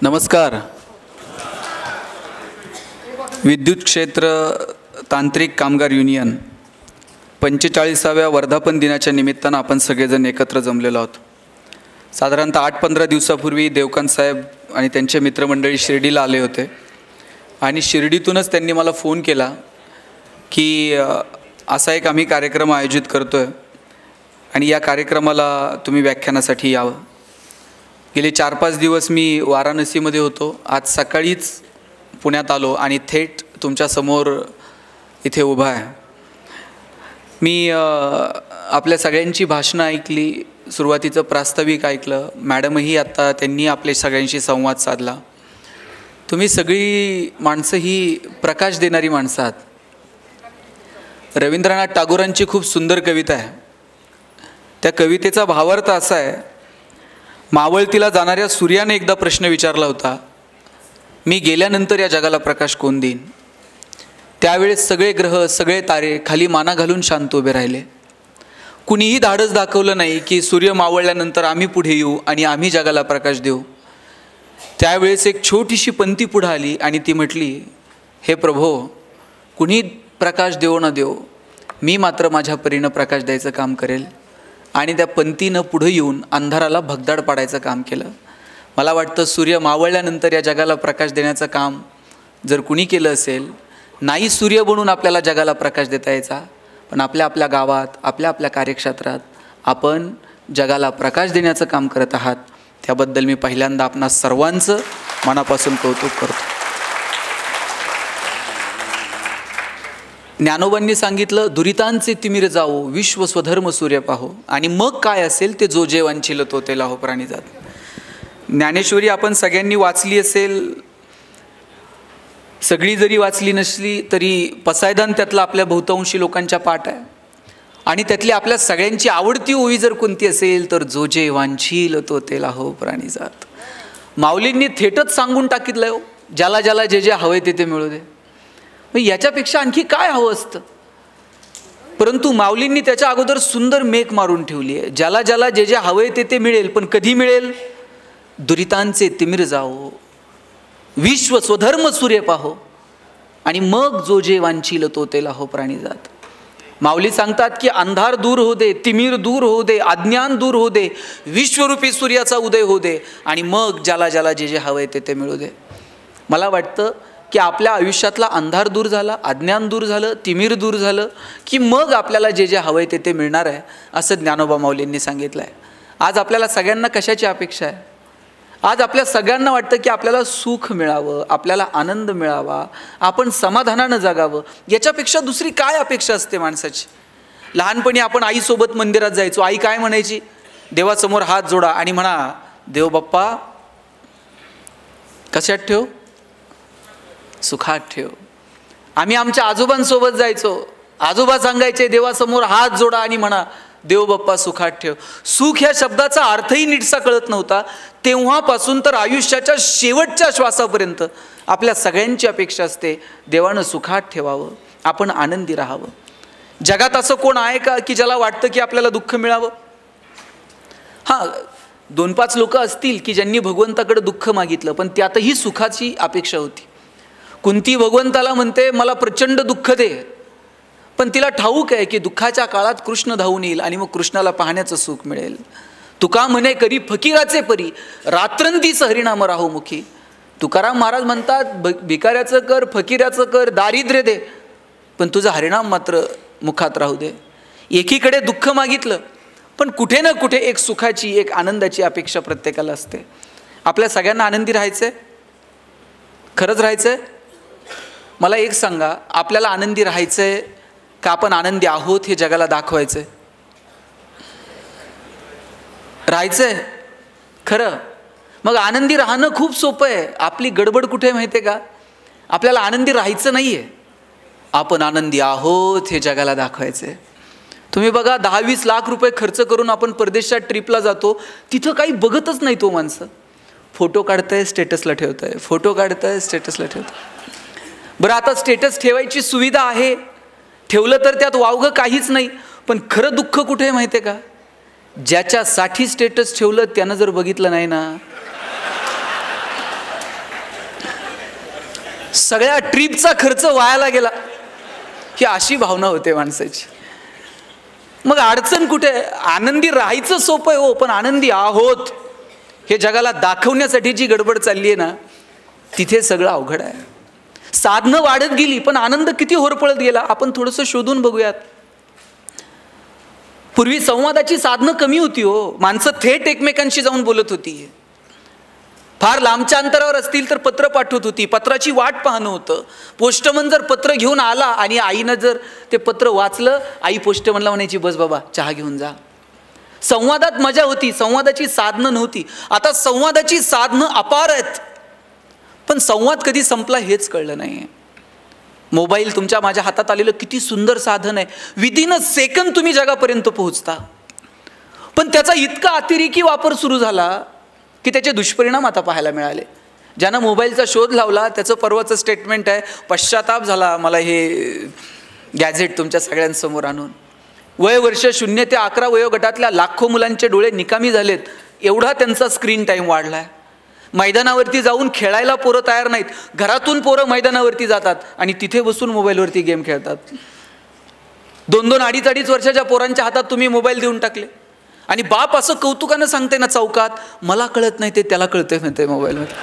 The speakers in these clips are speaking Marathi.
नमस्कार. विद्युत क्षेत्र तांत्रिक कामगार युनियन 45व्या वर्धापन दिनाच्या निमित्तानं आपण सगळेजण एकत्र जमलेलो आहोत. साधारणतः 8-15 दिवसापूर्वी देवकांत साहेब आणि त्यांचे मित्रमंडळी शिर्डीला आले होते आणि शिर्डीतूनच त्यांनी मला फोन केला की असा एक आम्ही कार्यक्रम आयोजित करतो आहे आणि या कार्यक्रमाला तुम्ही व्याख्यानासाठी यावं. गेले 4-5 दिवस मी वाराणसीमध्ये होतो. आज सकाळीच पुण्यात आलो आणि थेट तुमच्यासमोर इथे उभा आहे. मी आपल्या सगळ्यांची भाषणं ऐकली, सुरुवातीचं प्रास्ताविक ऐकलं. मॅडमही आत्ता त्यांनी आपले सगळ्यांशी संवाद साधला. तुम्ही सगळी माणसं ही प्रकाश देणारी माणसं आहात. रवींद्रनाथ टागोरांची खूप सुंदर कविता आहे. त्या कवितेचा भावार्थ असा आहे, मावळतीला जाणाऱ्या सूर्याने एकदा प्रश्न विचारला होता, मी गेल्यानंतर या जगाला प्रकाश कोण देईन. त्यावेळेस सगळे ग्रह सगळे तारे खाली माना घालून शांत उभे राहिले. कुणीही धाडस दाखवलं नाही की सूर्य मावळल्यानंतर आम्ही पुढे येऊ आणि आम्ही जगाला प्रकाश देऊ. त्यावेळेस एक छोटीशी पंथी पुढे आली आणि ती म्हटली, हे प्रभो, कुणी प्रकाश देवो न देवो, मी मात्र माझ्या परीनं प्रकाश द्यायचं काम करेल. आणि त्या पंथीनं पुढे येऊन अंधाराला भगदाड पाडायचं काम केलं. मला वाटतं सूर्य मावळल्यानंतर या जगाला प्रकाश देण्याचं काम जर कुणी केलं असेल, नाही सूर्य बनून आपल्याला जगाला प्रकाश देता यायचा, पण आपल्या आपल्या गावात आपल्या आपल्या कार्यक्षेत्रात आपण जगाला प्रकाश देण्याचं काम करत आहात. त्याबद्दल मी पहिल्यांदा आपणा सर्वांचं मनापासून कौतुक करतो. ज्ञानोबांनी सांगितलं, दुरितांचे तिमिर जाओ, विश्व स्वधर्म सूर्य पाहो, आणि मग काय असेल ते जो जे वांछिल तो ते लाहो प्राणी जात. ज्ञानेश्वरी आपण सगळ्यांनी वाचली असेल. सगळी जरी वाचली नसली तरी पसायदान त्यातला आपल्या बहुतांशी लोकांच्या पाठ आहे. आणि त्यातली आपल्या सगळ्यांची आवडती ओवी जर कोणती असेल तर जो जे वांछिल तो ते लाहो प्राणी जात. माऊलींनी थेटच सांगून टाकितलं हो, ज्याला ज्याला जे जे हवे ते मिळू दे. याच्यापेक्षा आणखी काय हवं असतं. परंतु माऊलींनी त्याच्या अगोदर सुंदर मेक मारून ठेवली आहे, ज्याला ज्याला जे जे हवे ते मिळेल. पण कधी मिळेल? दुरितांचे तिमिर जाओ, विश्व स्वधर्म सूर्य पाहो, आणि मग जो जे वांछिल तो ते लाहो प्राणी जात. माऊली सांगतात की अंधार दूर होऊ दे, तिमिर दूर होऊ दे, अज्ञान दूर होऊ दे, विश्वरूपी सूर्याचा उदय होऊ दे, आणि मग ज्याला ज्याला जे जे हवे ते मिळू दे. मला वाटतं की आपल्या आयुष्यातला अंधार दूर झाला, अज्ञान दूर झालं, तिमिर दूर झालं की मग आपल्याला जे जे हवं आहे ते मिळणार आहे, असं ज्ञानोबा माऊलींनी सांगितलं आहे. आज आपल्याला सगळ्यांना कशाची अपेक्षा आहे? आज आपल्या सगळ्यांना वाटतं की आपल्याला सुख मिळावं, आपल्याला आनंद मिळावा, आपण समाधानानं जगावं. याच्यापेक्षा दुसरी काय अपेक्षा असते माणसाची? लहानपणी आपण आईसोबत मंदिरात जायचो. आई काय म्हणायची? देवासमोर हात जोडा आणि म्हणा, देव बाप्पा कशात ठेव? सुखात ठेव. आम्ही आमच्या आजोबांसोबत जायचो. आजोबा सांगायचे, देवासमोर हात जोडा आणि म्हणा, देव बाप्पा सुखात ठेव. सुख ह्या शब्दाचा अर्थही नीटसा कळत नव्हता. तेव्हापासून तर आयुष्याच्या शेवटच्या श्वासापर्यंत आपल्या सगळ्यांची अपेक्षा असते, देवानं सुखात ठेवावं, आपण आनंदी राहावं. जगात असं कोण आहे का की ज्याला वाटतं की आपल्याला दुःख मिळावं? हां, 2-5 लोक असतील की ज्यांनी भगवंताकडे दुःख मागितलं, पण त्यातही सुखाची अपेक्षा होती. कुंती भगवंताला म्हणते, मला प्रचंड दुःख दे, पण तिला ठाऊक आहे की दुःखाच्या काळात कृष्ण धावून येईल आणि मग कृष्णाला पाहण्याचं सुख मिळेल. तुका म्हणे करी फकीराचे परी, रात्रंदिस हरिनाम राहो मुखी. तुकाराम महाराज म्हणतात, भिकाऱ्याचं कर, फकीराचं कर, दारिद्र्य दे, पण तुझं हरिनाम मात्र मुखात राहू दे. एकीकडे दुःख मागितलं, पण कुठे ना कुठे एक सुखाची, एक आनंदाची अपेक्षा प्रत्येकाला असते. आपल्या सगळ्यांना आनंदी राहायचंय? खरंच राहायचंय? मला एक सांगा, आपल्याला आनंदी राहायचंय का आपण आनंदी आहोत हे जगाला दाखवायचंय? राहायचंय खरं? मग आनंदी राहणं खूप सोपं आहे. आपली गडबड कुठे माहिती आहे का? आपल्याला आनंदी राहायचं नाही आहे, आपण आनंदी आहोत हे जगाला दाखवायचं आहे. तुम्ही बघा, 10-20 लाख रुपये खर्च करून आपण परदेशात ट्रिपला जातो, तिथं काही बघतच नाही तो माणसं. फोटो काढताय, स्टेटसला ठेवताय, फोटो काढताय, स्टेटसला ठेवताय. बरं, आता स्टेटस ठेवायची सुविधा आहे, ठेवलं तर त्यात वावगं काहीच नाही. पण खरं दुःख कुठे आहे माहिती आहे का? ज्याच्यासाठी स्टेटस ठेवलं त्यानं जर बघितलं नाही ना, सगळ्या ट्रिपचा खर्च वायाला गेला, ही अशी भावना होते माणसाची. मग अडचण कुठे? आनंदी राहायचं सोपं आहे हो, पण आनंदी आहोत हे जगाला दाखवण्यासाठी जी गडबड चालली आहे ना, तिथे सगळं अवघड आहे. साधनं वाढत गेली पण आनंद किती होरपळत गेला आपण थोडंसं शोधून बघूयात. पूर्वी संवादाची साधनं कमी होती हो, माणसं थेट एकमेकांशी जाऊन बोलत होती. फार लांबच्या अंतरावर असतील तर पत्र पाठवत होती, पत्राची वाट पाहणं होतं. पोस्टमन जर पत्र घेऊन आला आणि आईनं जर ते पत्र वाचलं, आई पोस्टमनला म्हणायची बस बाबा चहा घेऊन जा. संवादात मजा होती, संवादाची साधनं नव्हती. आता संवादाची साधनं अपार आहेत, पण संवाद कधी संपला हेच कळलं नाही. मोबाईल तुमच्या माझ्या हातात आलेलं किती सुंदर साधन आहे, विदिन अ सेकंद तुम्ही जगापर्यंत पोहोचता. पण त्याचा इतका अतिरेकी वापर सुरू झाला की त्याचे दुष्परिणाम आता पाहायला मिळाले. ज्यानं मोबाईलचा शोध लावला त्याचं परवाचं स्टेटमेंट आहे, पश्चाताप झाला मला हे गॅझेट तुमच्या सगळ्यांसमोर आणून. वय वर्ष 0 ते 11 वयोगटातल्या लाखो मुलांचे डोळे निकामी झालेत, एवढा त्यांचा स्क्रीन टाईम वाढला आहे. मैदानावरती जाऊन खेळायला पोरं तयार नाहीत, घरातून पोरं मैदानावरती जातात आणि तिथे बसून मोबाईलवरती गेम खेळतात. 2-2, 2.5 वर्षाच्या पोरांच्या हातात तुम्ही मोबाईल देऊन टाकले आणि बाप असं कौतुकानं सांगते ना चौकात, मला कळत नाही ते त्याला कळतंय म्हणते मोबाईलमध्ये.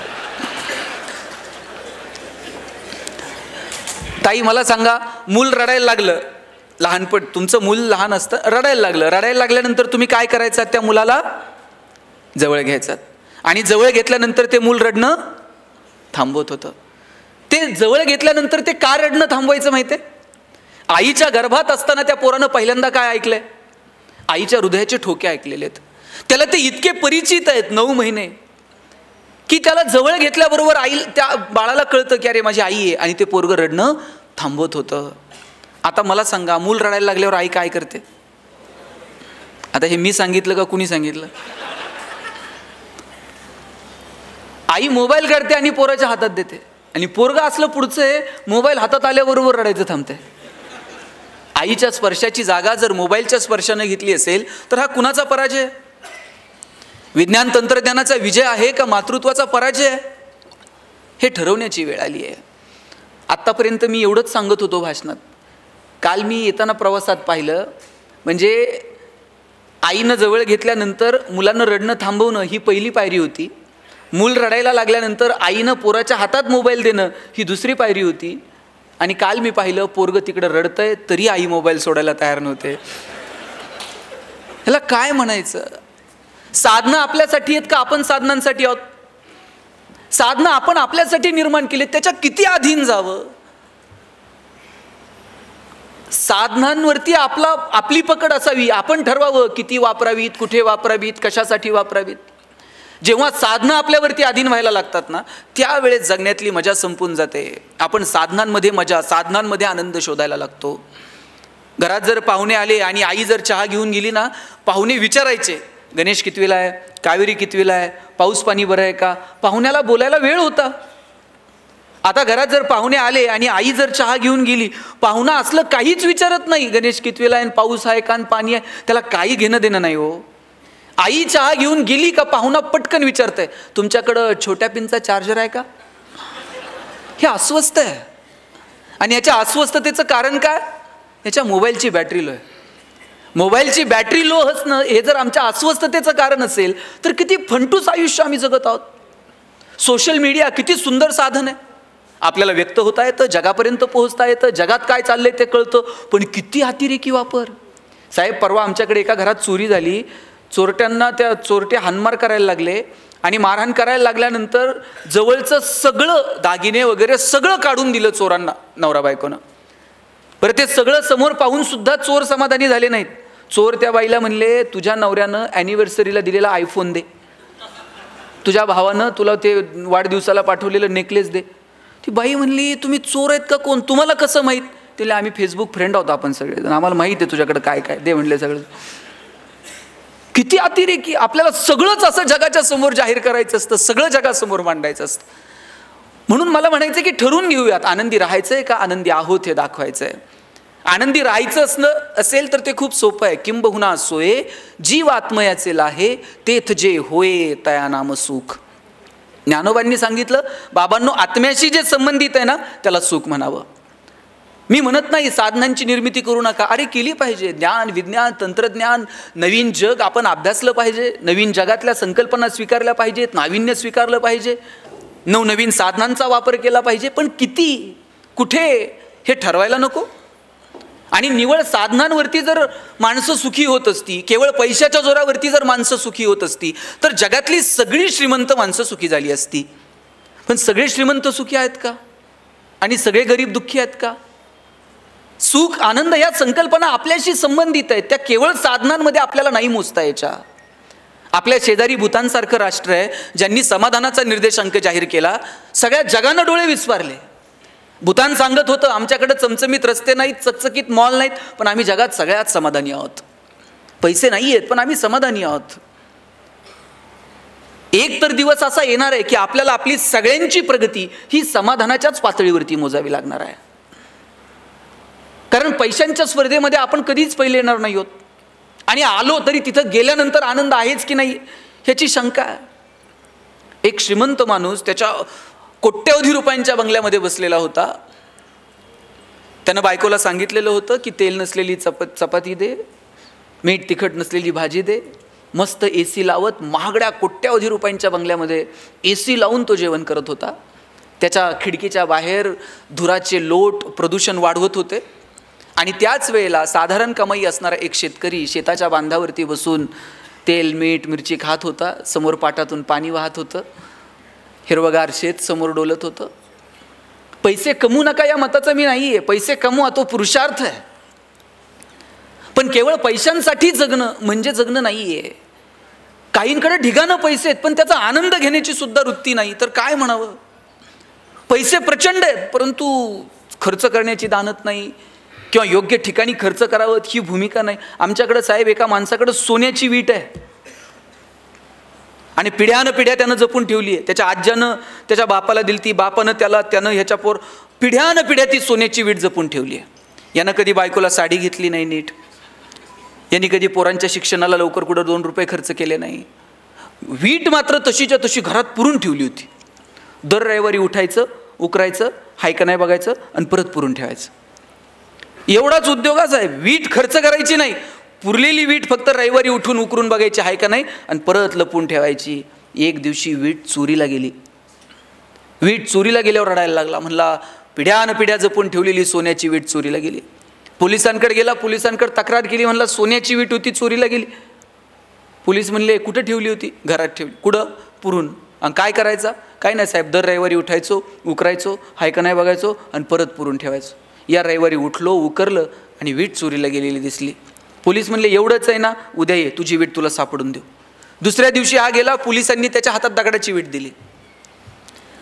ताई मला सांगा, मूल रडायला लागलं, लहानपण तुमचं मूल लहान असतं, रडायला लागलं, रडायला लागल्यानंतर तुम्ही काय करायचं? त्या मुलाला जवळ घ्यायचं आणि जवळ घेतल्यानंतर ते मूल रडणं थांबवत होतं. ते जवळ घेतल्यानंतर ते का रडणं थांबवायचं माहिती आहे? आईच्या गर्भात असताना त्या पोरानं पहिल्यांदा काय ऐकलंय? आईच्या हृदयाचे ठोके ऐकलेले आहेत. त्याला ते इतके परिचित आहेत 9 महिने की त्याला जवळ घेतल्याबरोबर आई त्या बाळाला कळतं की अरे माझी आई आहे, आणि ते पोरगं रडणं थांबवत होतं. आता मला सांगा, मूल रडायला लागल्यावर आई काय करते? आता हे मी सांगितलं का कुणी सांगितलं? आई मोबाईल काढते आणि पोराच्या हातात देते, आणि पोरगं असलं पुढचं आहे, मोबाईल हातात आल्याबरोबर रडायचं थांबते. आईच्या स्पर्शाची जागा जर मोबाईलच्या स्पर्शाने घेतली असेल तर हा कुणाचा पराजय? विज्ञान तंत्रज्ञानाचा विजय आहे का मातृत्वाचा पराजय आहे? हे ठरवण्याची वेळ आली आहे. आत्तापर्यंत मी एवढंच सांगत होतो भाषणात. काल मी येताना प्रवासात पाहिलं, म्हणजे आईनं जवळ घेतल्यानंतर मुलांना रडणं थांबवणं ही पहिली पायरी होती. मूल रडायला लागल्यानंतर आईनं पोराच्या हातात मोबाईल देणं ही दुसरी पायरी होती. आणि काल मी पाहिलं, पोरगं तिकडं रडतंय तरी आई मोबाईल सोडायला तयार नव्हते. ह्याला काय म्हणायचं? साधनं आपल्यासाठी आहेत का आपण साधनांसाठी आहोत? साधनं आपण आपल्यासाठी निर्माण केली, त्याच्या किती अधीन जावं? साधनांवरती आपली पकड असावी, आपण ठरवावं किती वापरावीत, कुठे वापरावीत, कशासाठी वापरावीत. जेव्हा साधनं आपल्यावरती अधीन व्हायला लागतात ना, त्यावेळेस जगण्यातली मजा संपून जाते. आपण साधनांमध्ये मजा, साधनांमध्ये आनंद शोधायला लागतो. घरात जर पाहुणे आले आणि आई जर चहा घेऊन गेली ना, पाहुणे विचारायचे गणेश कितवीला आहे, कावेरी कितवीला आहे, पाऊस पाणी बरं आहे का? पाहुण्याला बोलायला वेळ होता. आता घरात जर पाहुणे आले आणि आई जर चहा घेऊन गेली, पाहुणा असलं काहीच विचारत नाही, गणेश कितवीला आहे, पाऊस आहे का, पाणी आहे, त्याला काही घेणं देणं नाही हो. आई चहा घेऊन गेली का पाहुणा पटकन विचारतंय, तुमच्याकडं छोट्या पिनचा चार्जर आहे का? हे अस्वस्थ आहे. आणि याच्या अस्वस्थतेचं कारण काय? याच्या मोबाईलची बॅटरी लो आहे. मोबाईलची बॅटरी लो असणं हे जर आमच्या अस्वस्थतेचं कारण असेल तर किती फंटूस आयुष्य आम्ही जगत आहोत. सोशल मीडिया किती सुंदर साधन आहे, आपल्याला व्यक्त होता येतं, जगापर्यंत पोहोचता येतं, जगात काय चाललंय ते कळतं, पण किती अतिरेकी वापर. साहेब, परवा आमच्याकडे एका घरात चोरी झाली. चोरट्यांना त्या चोरटे हाणमार करायला लागले आणि मारहाण करायला लागल्यानंतर जवळचं सगळं दागिने वगैरे सगळं काढून दिलं चोरांना, नवरा बायकोनं. बरं, ते सगळं समोर पाहून सुद्धा चोर समाधानी झाले नाहीत. चोर त्या बाईला म्हणले, तुझ्या नवऱ्यानं ॲनिव्हर्सरीला दिलेला आयफोन दे, तुझ्या भावानं तुला ते वाढदिवसाला पाठवलेलं नेकलेस दे. ती बाई म्हणली, तुम्ही चोर आहेत का कोण, तुम्हाला कसं माहीत? तिला आम्ही फेसबुक फ्रेंड आहोत आपण सगळे, आम्हाला माहीत आहे तुझ्याकडे काय काय दे म्हणले सगळं. किती अतिरेकी. आपल्याला सगळंच असं जगाच्या समोर जाहीर करायचं असतं, सगळं जगासमोर मांडायचं असतं. म्हणून मला म्हणायचं की ठरवून घेऊयात, आनंदी राहायचंय का आनंदी आहोत हे दाखवायचंय. आनंदी राहायचं असेल तर ते खूप सोपं आहे. किंबहुना सोये जीव आत्मयाचे लाहे, तेथ जे होय तया नाम सुख. ज्ञानोबांनी सांगितलं, बाबांनो आत्म्याशी जे संबंधित आहे ना त्याला सुख म्हणावं. मी म्हणत नाही साधनांची निर्मिती करू नका, अरे केली पाहिजे. ज्ञान, विज्ञान, तंत्रज्ञान, नवीन जग आपण अभ्यासलं पाहिजे, नवीन जगातल्या संकल्पना स्वीकारल्या पाहिजेत, नाविन्य स्वीकारलं पाहिजे, नवनवीन साधनांचा वापर केला पाहिजे. पण किती, कुठे हे ठरवायला नको. आणि निवळ साधनांवरती जर माणसं सुखी होत असती, केवळ पैशाच्या जोरावरती जर माणसं सुखी होत असती, तर जगातली सगळी श्रीमंत माणसं सुखी झाली असती. पण सगळे श्रीमंत सुखी आहेत का? आणि सगळे गरीब दुःखी आहेत का? सुख, आनंद या संकल्पना आपल्याशी संबंधित आहेत, त्या केवळ साधनांमध्ये आपल्याला नाही मोजता यायच्या. आपल्या शेजारी भूतानसारखं राष्ट्र आहे ज्यांनी समाधानाचा निर्देशांक जाहीर केला. सगळ्या जगानं डोळे विस्फारले. भूतान सांगत होतं, आमच्याकडे चमचमीत रस्ते नाहीत, चकचकीत मॉल नाहीत, पण आम्ही जगात सगळ्यात समाधानी आहोत. पैसे नाही आहेत पण आम्ही समाधानी आहोत. एक तर दिवस असा येणार आहे की आपल्याला आपली सगळ्यांची प्रगती ही समाधानाच्याच पातळीवरती मोजावी लागणार आहे. कारण पैशांच्या स्पर्धेमध्ये आपण कधीच पहिले येणार नाही आहोत. आणि आलो तरी तिथं गेल्यानंतर आनंद आहेच की नाही ह्याची शंका आहे. एक श्रीमंत माणूस त्याच्या कोट्यवधी रुपयांच्या बंगल्यामध्ये बसलेला होता. त्यानं बायकोला सांगितलेलं होतं की तेल नसलेली चपाती दे, मीठ तिखट नसलेली भाजी दे. मस्त AC लावत महागड्या कोट्यवधी रुपयांच्या बंगल्यामध्ये AC लावून तो जेवण करत होता. त्याच्या खिडकीच्या बाहेर धुराचे लोट प्रदूषण वाढवत होते. आणि त्याच वेळेला साधारण कमाई असणारा एक शेतकरी शेताच्या बांधावरती बसून तेल, मीठ, मिरची खात होता. समोर पाटातून पाणी वाहत होतं. हिरवगार शेत समोर डोलत होतं. पैसे कमवू नका या मताचा मी नाही आहे. पैसे कमवा, तो पुरुषार्थ आहे. पण केवळ पैशांसाठी जगणं म्हणजे जगणं नाही आहे. काहींकडे ढिगानं पैसे आहेत पण त्याचा आनंद घेण्याची सुद्धा वृत्ती नाही, तर काय म्हणावं. पैसे प्रचंड आहेत परंतु खर्च करण्याची दानत नाही किंवा योग्य ठिकाणी खर्च करावं ही भूमिका नाही. आमच्याकडे साहेब एका माणसाकडे सोन्याची वीट आहे आणि पिढ्यानं पिढ्या त्यानं जपून ठेवली आहे. त्याच्या आज्यानं त्याच्या बापाला दिली ती, बापानं त्यानं ह्याच्या पोर पिढ्यानं पिढ्या ती सोन्याची वीट जपून ठेवली आहे. यानं कधी बायकोला साडी घेतली नाही नीट. यांनी कधी पोरांच्या शिक्षणाला लवकर कुठं 2 रुपये खर्च केले नाही. वीट मात्र तशीच्या तशी घरात पुरून ठेवली होती. दर रविवारी उठायचं, उकरायचं, हाय का नाही बघायचं आणि परत पुरून ठेवायचं. एवढाच उद्योगाच आहे. वीट खर्च करायची नाही, पुरलेली वीट फक्त रविवारी उठून उकरून बघायची हाय का नाही आणि परत लपून ठेवायची. एक दिवशी वीट चोरीला गेली. वीट चोरीला गेल्यावर रडायला लागला. म्हणला पिढ्यानं पिढ्या जपून ठेवलेली सोन्याची वीट चोरीला गेली. पोलिसांकडे गेला, पोलिसांकडे तक्रार केली. म्हणला सोन्याची वीट होती चोरीला गेली. पोलीस म्हणले कुठं ठेवली होती? घरात ठेवली. कुठं? पुरून. आणि काय करायचा? काय नाही साहेब, दर रविवारी उठायचो, उकरायचो, हाय का नाही बघायचो आणि परत पुरून ठेवायचो. या रविवारी उठलो, उकरलं आणि वीट चोरीला गेलेली दिसली. पोलीस म्हणले एवढंच आहे ना, उद्या ये, तुझी वीट तुला सापडून देऊ. दुसऱ्या दिवशी हा गेला, पोलिसांनी त्याच्या हातात दगडाची वीट दिली.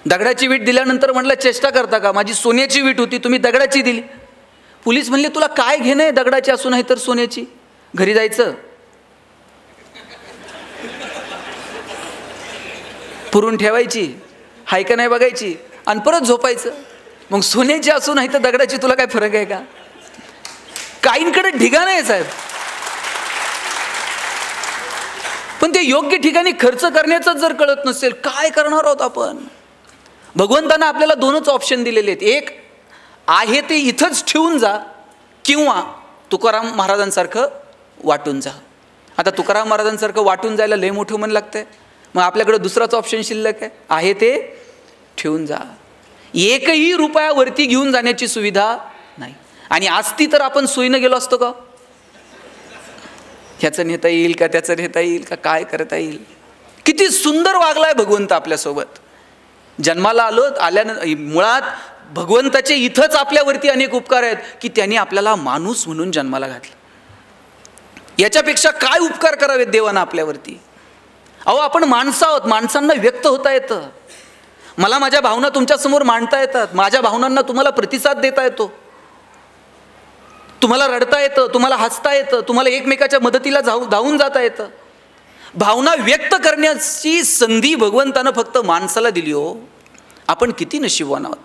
दगडाची वीट दिल्यानंतर म्हणलं चेष्टा करता का, माझी सोन्याची वीट होती तुम्ही दगडाची दिली. पोलीस म्हणले तुला काय घेणं आहे दगडाची असून नाही तर सोन्याची? घरी जायचं, पुरून ठेवायची, हाय का नाही बघायची आणि परत झोपायचं. मग सोन्याची असून नाही तर दगडाची तुला काय फरक आहे का? काहींकडे ढिगाणं आहे साहेब, पण ते योग्य ठिकाणी खर्च करण्याचं जर कळत नसेल काय करणार आहोत आपण? भगवंतानं आपल्याला 2च ऑप्शन दिलेले आहेत. एक आहे ते इथंच ठेवून जा किंवा तुकाराम महाराजांसारखं वाटून जा. आता तुकाराम महाराजांसारखं वाटून जायला लय मोठं मन लागतंय. मग आपल्याकडे दुसराच ऑप्शन शिल्लक आहे ते ठेवून जा. एकही रुपया वरती घेऊन जाण्याची सुविधा नाही. आणि असती तर आपण सोयीनं गेलो असतो का? ह्याचं नेता येईल का, त्याचं नेता येईल का, काय करता येईल? किती सुंदर वागलाय भगवंत आपल्यासोबत. जन्माला आल्यानं मुळात भगवंताचे इथंच आपल्यावरती अनेक उपकार आहेत की त्यांनी आपल्याला माणूस म्हणून जन्माला घातलं. याच्यापेक्षा काय उपकार करावेत देवानं आपल्यावरती? अहो आपण माणसं आहोत, माणसांना व्यक्त होता येतं. मला माझ्या भावना तुमच्यासमोर मांडता येतात, माझ्या भावनांना तुम्हाला प्रतिसाद देता येतो, तुम्हाला रडता येतं, तुम्हाला हसता येतं, तुम्हाला एकमेकाच्या मदतीला धावून जाता येतं. भावना व्यक्त करण्याची संधी भगवंतानं फक्त माणसाला दिली. हो आपण किती नशीबवान आहोत.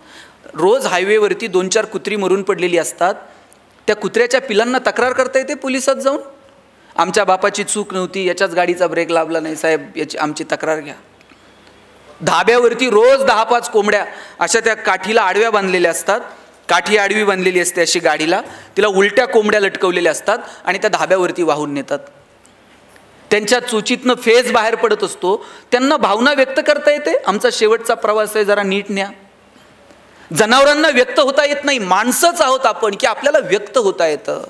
रोज हायवेवरती 2-4 कुत्री मरून पडलेली असतात. त्या कुत्र्याच्या पिलांना तक्रार करता येते पोलिसात जाऊन, आमच्या बापाची चूक नव्हती, याच्याच गाडीचा ब्रेक लाभला नाही साहेब, याची आमची तक्रार घ्या. धाब्यावरती रोज 10-5 कोंबड्या अशा त्या काठीला आडव्या बांधलेल्या असतात, काठी आडवी बांधलेली असते अशी गाडीला, तिला उलट्या कोंबड्या लटकवलेल्या असतात आणि त्या धाब्यावरती वाहून नेतात. त्यांच्या चोचीतनं फेस बाहेर पडत असतो, त्यांना भावना व्यक्त करता येते, आमचा शेवटचा प्रवास आहे, जरा नीट न्या. जनावरांना व्यक्त होता येत नाही, माणसंच आहोत आपण की आपल्याला व्यक्त होता येतं.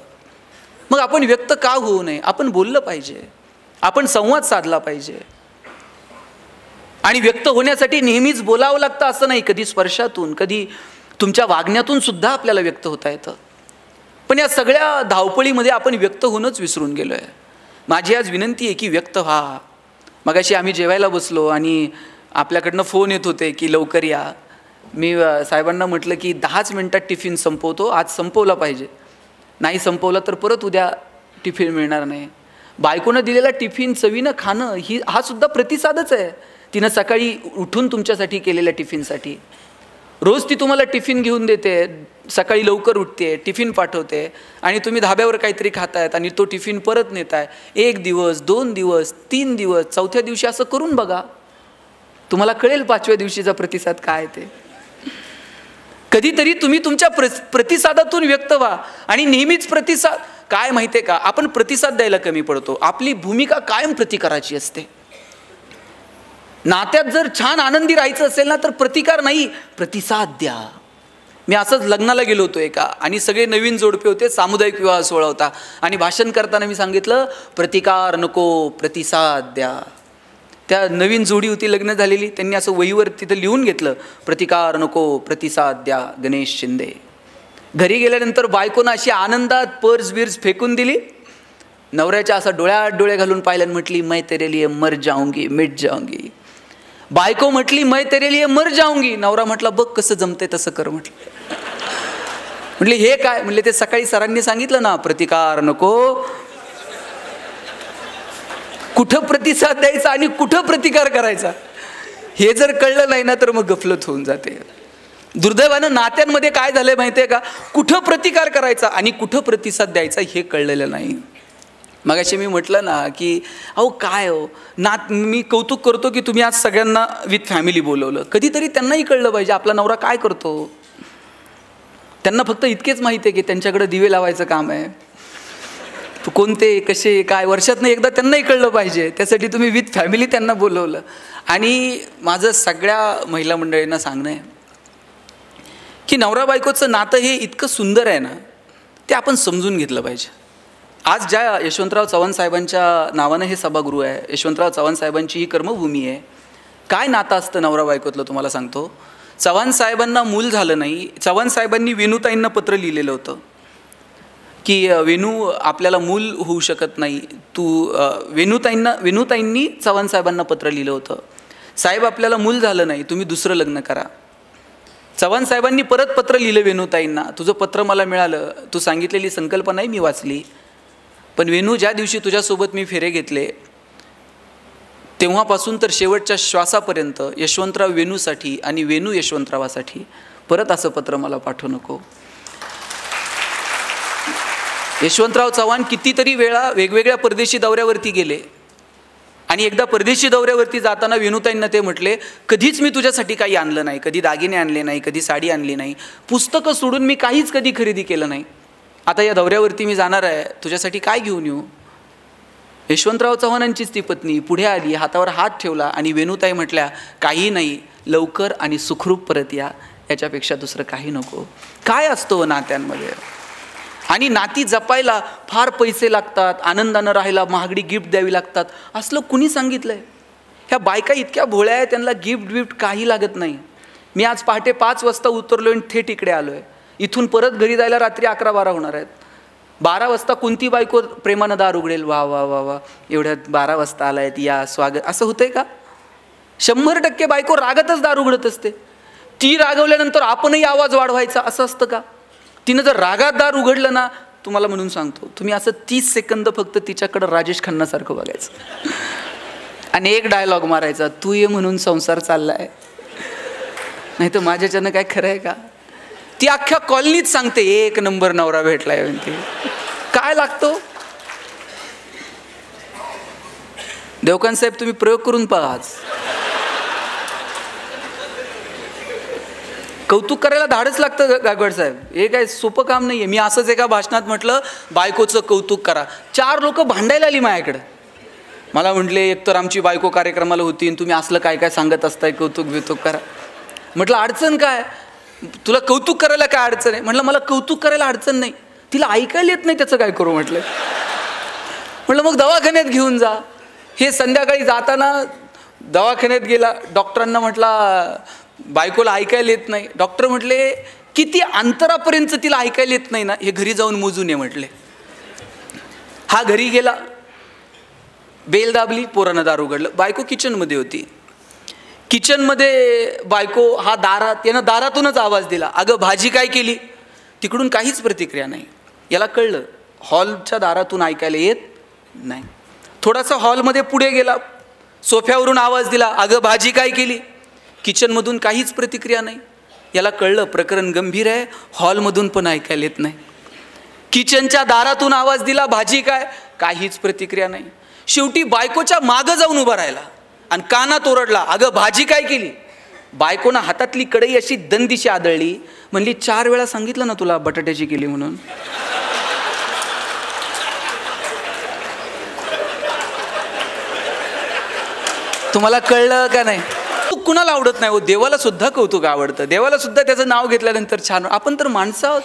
मग आपण व्यक्त का होऊ नये? आपण बोललं पाहिजे, आपण संवाद साधला पाहिजे. आणि व्यक्त होण्यासाठी नेहमीच बोलावं लागतं असं नाही, कधी स्पर्शातून, कधी तुमच्या वागण्यातून सुद्धा आपल्याला व्यक्त होता येतं. पण या सगळ्या धावपळीमध्ये आपण व्यक्त होणंच विसरून गेलो आहे. माझी आज विनंती आहे की व्यक्त व्हा. मगाशी आम्ही जेवायला बसलो आणि आपल्याकडनं फोन येत होते की लवकर या. मी साहेबांना म्हटलं की 10च मिनिटात टिफिन संपवतो, आज संपवला पाहिजे, नाही संपवला तर परत उद्या टिफिन मिळणार नाही. बायकोनं दिलेला टिफिन चवीनं खाणं हा सुद्धा प्रतिसादच आहे, तिनं सकाळी उठून तुमच्यासाठी केलेल्या टिफिनसाठी. रोज ती तुम्हाला टिफिन घेऊन देते, सकाळी लवकर उठते, टिफिन पाठवते आणि तुम्ही धाब्यावर काहीतरी खातायत आणि तो टिफिन परत नेताय. 1 दिवस, 2 दिवस, 3 दिवस, 4थ्या दिवशी असं करून बघा, तुम्हाला कळेल 5व्या दिवशीचा प्रतिसाद काय ते. कधीतरी तुम्ही तुमच्या प्रतिसादातून व्यक्त व्हा. आणि नेहमीच प्रतिसाद काय माहिती आहे का, आपण प्रतिसाद द्यायला कमी पडतो. आपली भूमिका कायम प्रतिकाराची असते. नात्यात जर छान आनंदी राहायचं असेल ना तर प्रतिकार नाही, प्रतिसाद द्या. मी असंच लग्नाला गेलो होतो एका, आणि सगळे नवीन जोडपे होते, सामुदायिक विवाह सोहळा होता, आणि भाषण करताना मी सांगितलं प्रतिकार नको, प्रतिसाद द्या. त्या नवीन जोडी होती लग्न झालेली, त्यांनी असं वहीवर तिथं लिहून घेतलं, प्रतिकार नको, प्रतिसाद द्या, गणेश शिंदे. घरी गेल्यानंतर बायकोनं अशी आनंदात पर्स बिर्स फेकून दिली. नवऱ्याच्या असा डोळ्यात डोळे घालून पाहिलं, म्हटली मैं तेरे लिए मर जाऊंगी, मिट जाऊंगी. बायको म्हटली मैं तेरे लिए मर जाऊंगी. नवरा म्हटला बघ कसं जमते तसं कर. म्हटले हे काय? म्हणले ते सकाळी सरांनी सांगितलं ना, प्रतिकार नको. कुठं प्रतिसाद द्यायचा आणि कुठं प्रतिकार करायचा हे जर कळलं नाही ना तर मग गफलत होऊन जाते. दुर्दैवानं नात्यांमध्ये काय झालंय माहिती आहे का, कुठं प्रतिकार करायचा आणि कुठं प्रतिसाद द्यायचा हे कळलेलं नाही. मगाशी मी म्हटलं ना की अहो काय हो मी कौतुक करतो की तुम्ही आज सगळ्यांना विथ फॅमिली बोलवलं. कधीतरी त्यांनाही कळलं पाहिजे आपला नवरा काय करतो. त्यांना फक्त इतकेच माहिती आहे की त्यांच्याकडे दिवे लावायचं काम आहे, कोणते कसे काय, वर्षातनं एकदा त्यांनाही कळलं पाहिजे. त्यासाठी तुम्ही विथ फॅमिली त्यांना बोलवलं. आणि माझं सगळ्या महिला मंडळींना सांगणं आहे की नवरा बायकोचं नातं हे इतकं सुंदर आहे ना, ते आपण समजून घेतलं पाहिजे. आज ज्या यशवंतराव चव्हाण साहेबांच्या नावानं हे सभागृह आहे, यशवंतराव चव्हाण साहेबांची ही कर्मभूमी आहे. काय नातं असतं नवरा बायकोतलं तुम्हाला सांगतो. चव्हाण साहेबांना मूल झालं नाही, चव्हाण साहेबांनी वेणूताईंना पत्र लिहिलेलं होतं की वेणू आपल्याला मूल होऊ शकत नाही, तू वेणूताईंनी चव्हाण साहेबांना पत्र लिहिलं होतं, साहेब आपल्याला मूल झालं नाही, तुम्ही दुसरं लग्न करा. चव्हाण साहेबांनी परत पत्र लिहिलं वेणूताईंना, तुझं पत्र मला मिळालं, तू सांगितलेली संकल्पनाही मी वाचली, पण वेणू ज्या दिवशी तुझ्यासोबत मी फेरे घेतले तेव्हापासून तर शेवटच्या श्वासापर्यंत यशवंतराव वेणूसाठी आणि वेणू यशवंतरावासाठी परत असं पत्र मला पाठवू नको. यशवंतराव चव्हाण कितीतरी वेळा वेगवेगळ्या परदेशी दौऱ्यावरती गेले आणि एकदा परदेशी दौऱ्यावरती जाताना वेणूताईंना ते म्हटले, कधीच मी तुझ्यासाठी काही आणलं नाही, कधी दागिने आणले नाही, कधी साडी आणली नाही, पुस्तकं सोडून मी काहीच कधी खरेदी केलं नाही. आता या दौऱ्यावरती मी जाणार आहे, तुझ्यासाठी काय घेऊन येऊ. यशवंतराव चव्हाणांचीच ती पत्नी पुढे आली, हातावर हात ठेवला आणि वेणूताई म्हटल्या, काही नाही, लवकर आणि सुखरूप परत या, याच्यापेक्षा दुसरं काही नको. काय असतं नात्यांमध्ये. आणि नाती जपायला फार पैसे लागतात, आनंदानं राहायला महागडी गिफ्ट द्यावी लागतात, असलं कुणी सांगितलंय. ह्या बायका इतक्या भोळ्या आहेत, त्यांना गिफ्ट काही लागत नाही. मी आज पहाटे 5 वाजता उतरलो आणि थेट इकडे आलो आहे. इथून परत घरी जायला रात्री 11-12 होणार आहेत. 12 वाजता कोणती बायको प्रेमानं दार उघडेल, वा वा वा वा एवढ्यात 12 वाजता आलायत, या स्वागत, असं होतंय का. 100% बायको रागातच दार उघडत असते. ती रागवल्यानंतर आपणही आवाज वाढवायचा असं असतं का. तिनं जर रागात दार उघडलं ना, तुम्हाला म्हणून सांगतो, तुम्ही असं 30 सेकंद फक्त तिच्याकडं राजेश खन्नासारखं बघायचं आणि एक डायलॉग मारायचा, तू ये म्हणून संसार चाललाय, नाही तर माझ्याच्यानं काय खरं आहे का. ती अख्ख्या कॉलनीत सांगते, 1 नंबर नवरा भेटलाय म्हणते. काय लागतो. देवकांत साहेब तुम्ही प्रयोग करून पहा आज. कौतुक करायला धाडच लागतं गायकवाड साहेब, हे काय सोपं काम नाही आहे. मी असंच एका भाषणात म्हटलं बायकोचं कौतुक करा, 4 लोक भांडायला आली माझ्याकडं. मला म्हटले एकतर आमची बायको कार्यक्रमाला होती आणि तुम्ही असलं काय काय सांगत असताय, कौतुक बितुक करा. म्हटलं अडचण काय, तुला कौतुक करायला काय अडचण आहे? म्हटलं मला कौतुक करायला अडचण नाही, तिला ऐकायला येत नाही, त्याचं काय करू म्हटलं. म्हटलं मग दवाखान्यात घेऊन जा. हे संध्याकाळी जाताना दवाखान्यात गेला, डॉक्टरांना म्हटला बायकोला ऐकायला येत नाही. डॉक्टर म्हटले किती अंतरापर्यंत तिला ऐकायला येत नाही ना, हे घरी जाऊन मोजून ये म्हटले. हा घरी गेला, बेल दाबली, पोरानं दार उघडलं. बायको किचनमध्ये होती. किचनमध्ये बायको हा दारात, यानं दारातूनच आवाज दिला, अगं भाजी काय केली? तिकडून काहीच प्रतिक्रिया नाही. याला कळलं हॉलच्या दारातून ऐकायला येत नाही. थोडासा हॉलमध्ये पुढे गेला, सोफ्यावरून आवाज दिला, अगं भाजी काय केली? किचनमधून काहीच प्रतिक्रिया नाही. याला कळलं प्रकरण गंभीर आहे, हॉलमधून पण ऐकायला येत नाही. किचनच्या दारातून आवाज दिला, भाजी काय? काहीच प्रतिक्रिया नाही. शेवटी बायकोच्या मागं जाऊन उभा राहिला आणि कानात ओरडला, अगं भाजी काय केली? बायकोनं हातातली कढई अशी दंदिशी आदळली, म्हणली 4 वेळा सांगितलं ना तुला बटाट्याची केली म्हणून. तुम्हाला कळलं का नाही? कुणाला आवडत नाही हो, देवाला सुद्धा कौतुक आवडतं. देवाला सुद्धा त्याचं नाव घेतल्यानंतर छान. आपण तर माणसं आहोत.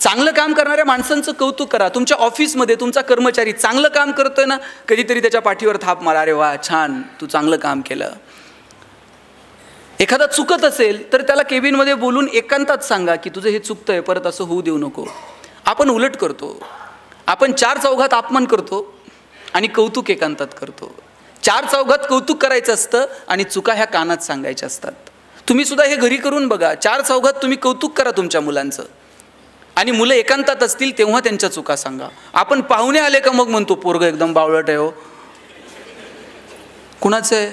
चांगलं काम करणाऱ्या माणसांचं कौतुक करा. तुमच्या ऑफिसमध्ये तुमचा कर्मचारी चांगलं काम करतोय ना, कधीतरी त्याच्या पाठीवर थाप मारा, अरे वा छान, तू चांगलं काम केलं. एखादा चुकत असेल तर त्याला केबिनमध्ये बोलून एकांतात सांगा की तुझं हे चुकतंय, परत असं होऊ देऊ नको. आपण उलट करतो. आपण 4 चौघात अपमान करतो आणि कौतुक एकांतात करतो. 4 चौघात कौतुक करायचं असतं आणि चुका ह्या कानात सांगायच्या असतात. तुम्ही सुद्धा हे घरी करून बघा. 4 चौघात तुम्ही कौतुक करा तुमच्या मुलांचं आणि मुलं एकांतात असतील तेव्हा त्यांच्या चुका सांगा. आपण पाहुणे आले का मग म्हणतो पोरगं एकदम बावळट आहे हो. कुणाचं आहे?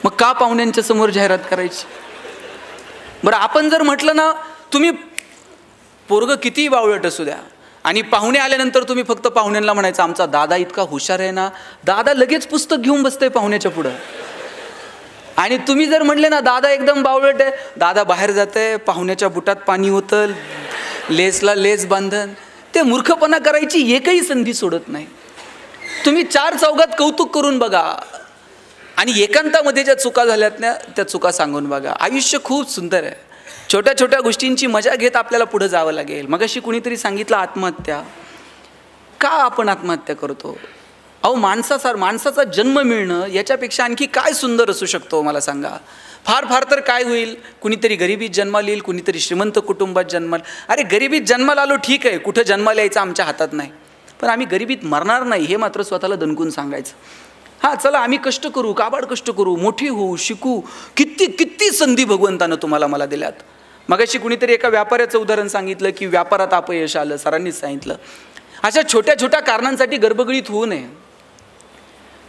मग का पाहुण्यांच्या समोर जाहिरात करायची? बरं आपण जर म्हटलं ना तुम्ही पोरगं कितीही बावळट असू द्या आणि पाहुणे आल्यानंतर तुम्ही फक्त पाहुण्यांना म्हणायचं आमचा दादा इतका हुशार आहे ना, दादा लगेच पुस्तक घेऊन बसतंय पाहुण्याच्या पुढं. आणि तुम्ही जर म्हणले ना दादा एकदम बावळट आहे, दादा बाहेर जातंय, पाहुण्याच्या बुटात पाणी होतं, लेसला लेस बांधन, ते मूर्खपणा करायची एकही संधी सोडत नाही. तुम्ही 4 चौघात कौतुक करून बघा आणि एकांतामध्ये ज्या चुका झाल्यात ना त्या चुका सांगून बघा. आयुष्य खूप सुंदर आहे. छोट्या छोट्या गोष्टींची मजा घेत आपल्याला पुढे जावं लागेल. मगाशी कुणीतरी सांगितलं आत्महत्या. का आपण आत्महत्या करतो? अहो माणसाचा जन्म मिळणं याच्यापेक्षा आणखी काय सुंदर असू शकतो मला सांगा? फार फार तर काय होईल, कुणीतरी गरिबीत जन्माला येईल, कुणीतरी श्रीमंत कुटुंबात जन्माला. अरे गरिबीत जन्माला आलो ठीक आहे, कुठं जन्माला यायचं आमच्या हातात नाही, पण आम्ही गरिबीत मरणार नाही हे मात्र स्वतःला दणकून सांगायचं. हां चला आम्ही कष्ट करू, काबाड कष्ट करू, मोठी होऊ, शिकू. किती किती संधी भगवंतानं तुम्हाला मला दिल्यात. मगाशी कुणीतरी एका व्यापाऱ्याचं उदाहरण सांगितलं की व्यापारात अपयश आलं, सरांनीच सांगितलं. अशा छोट्या छोट्या कारणांसाठी गडबडीत होऊ नये.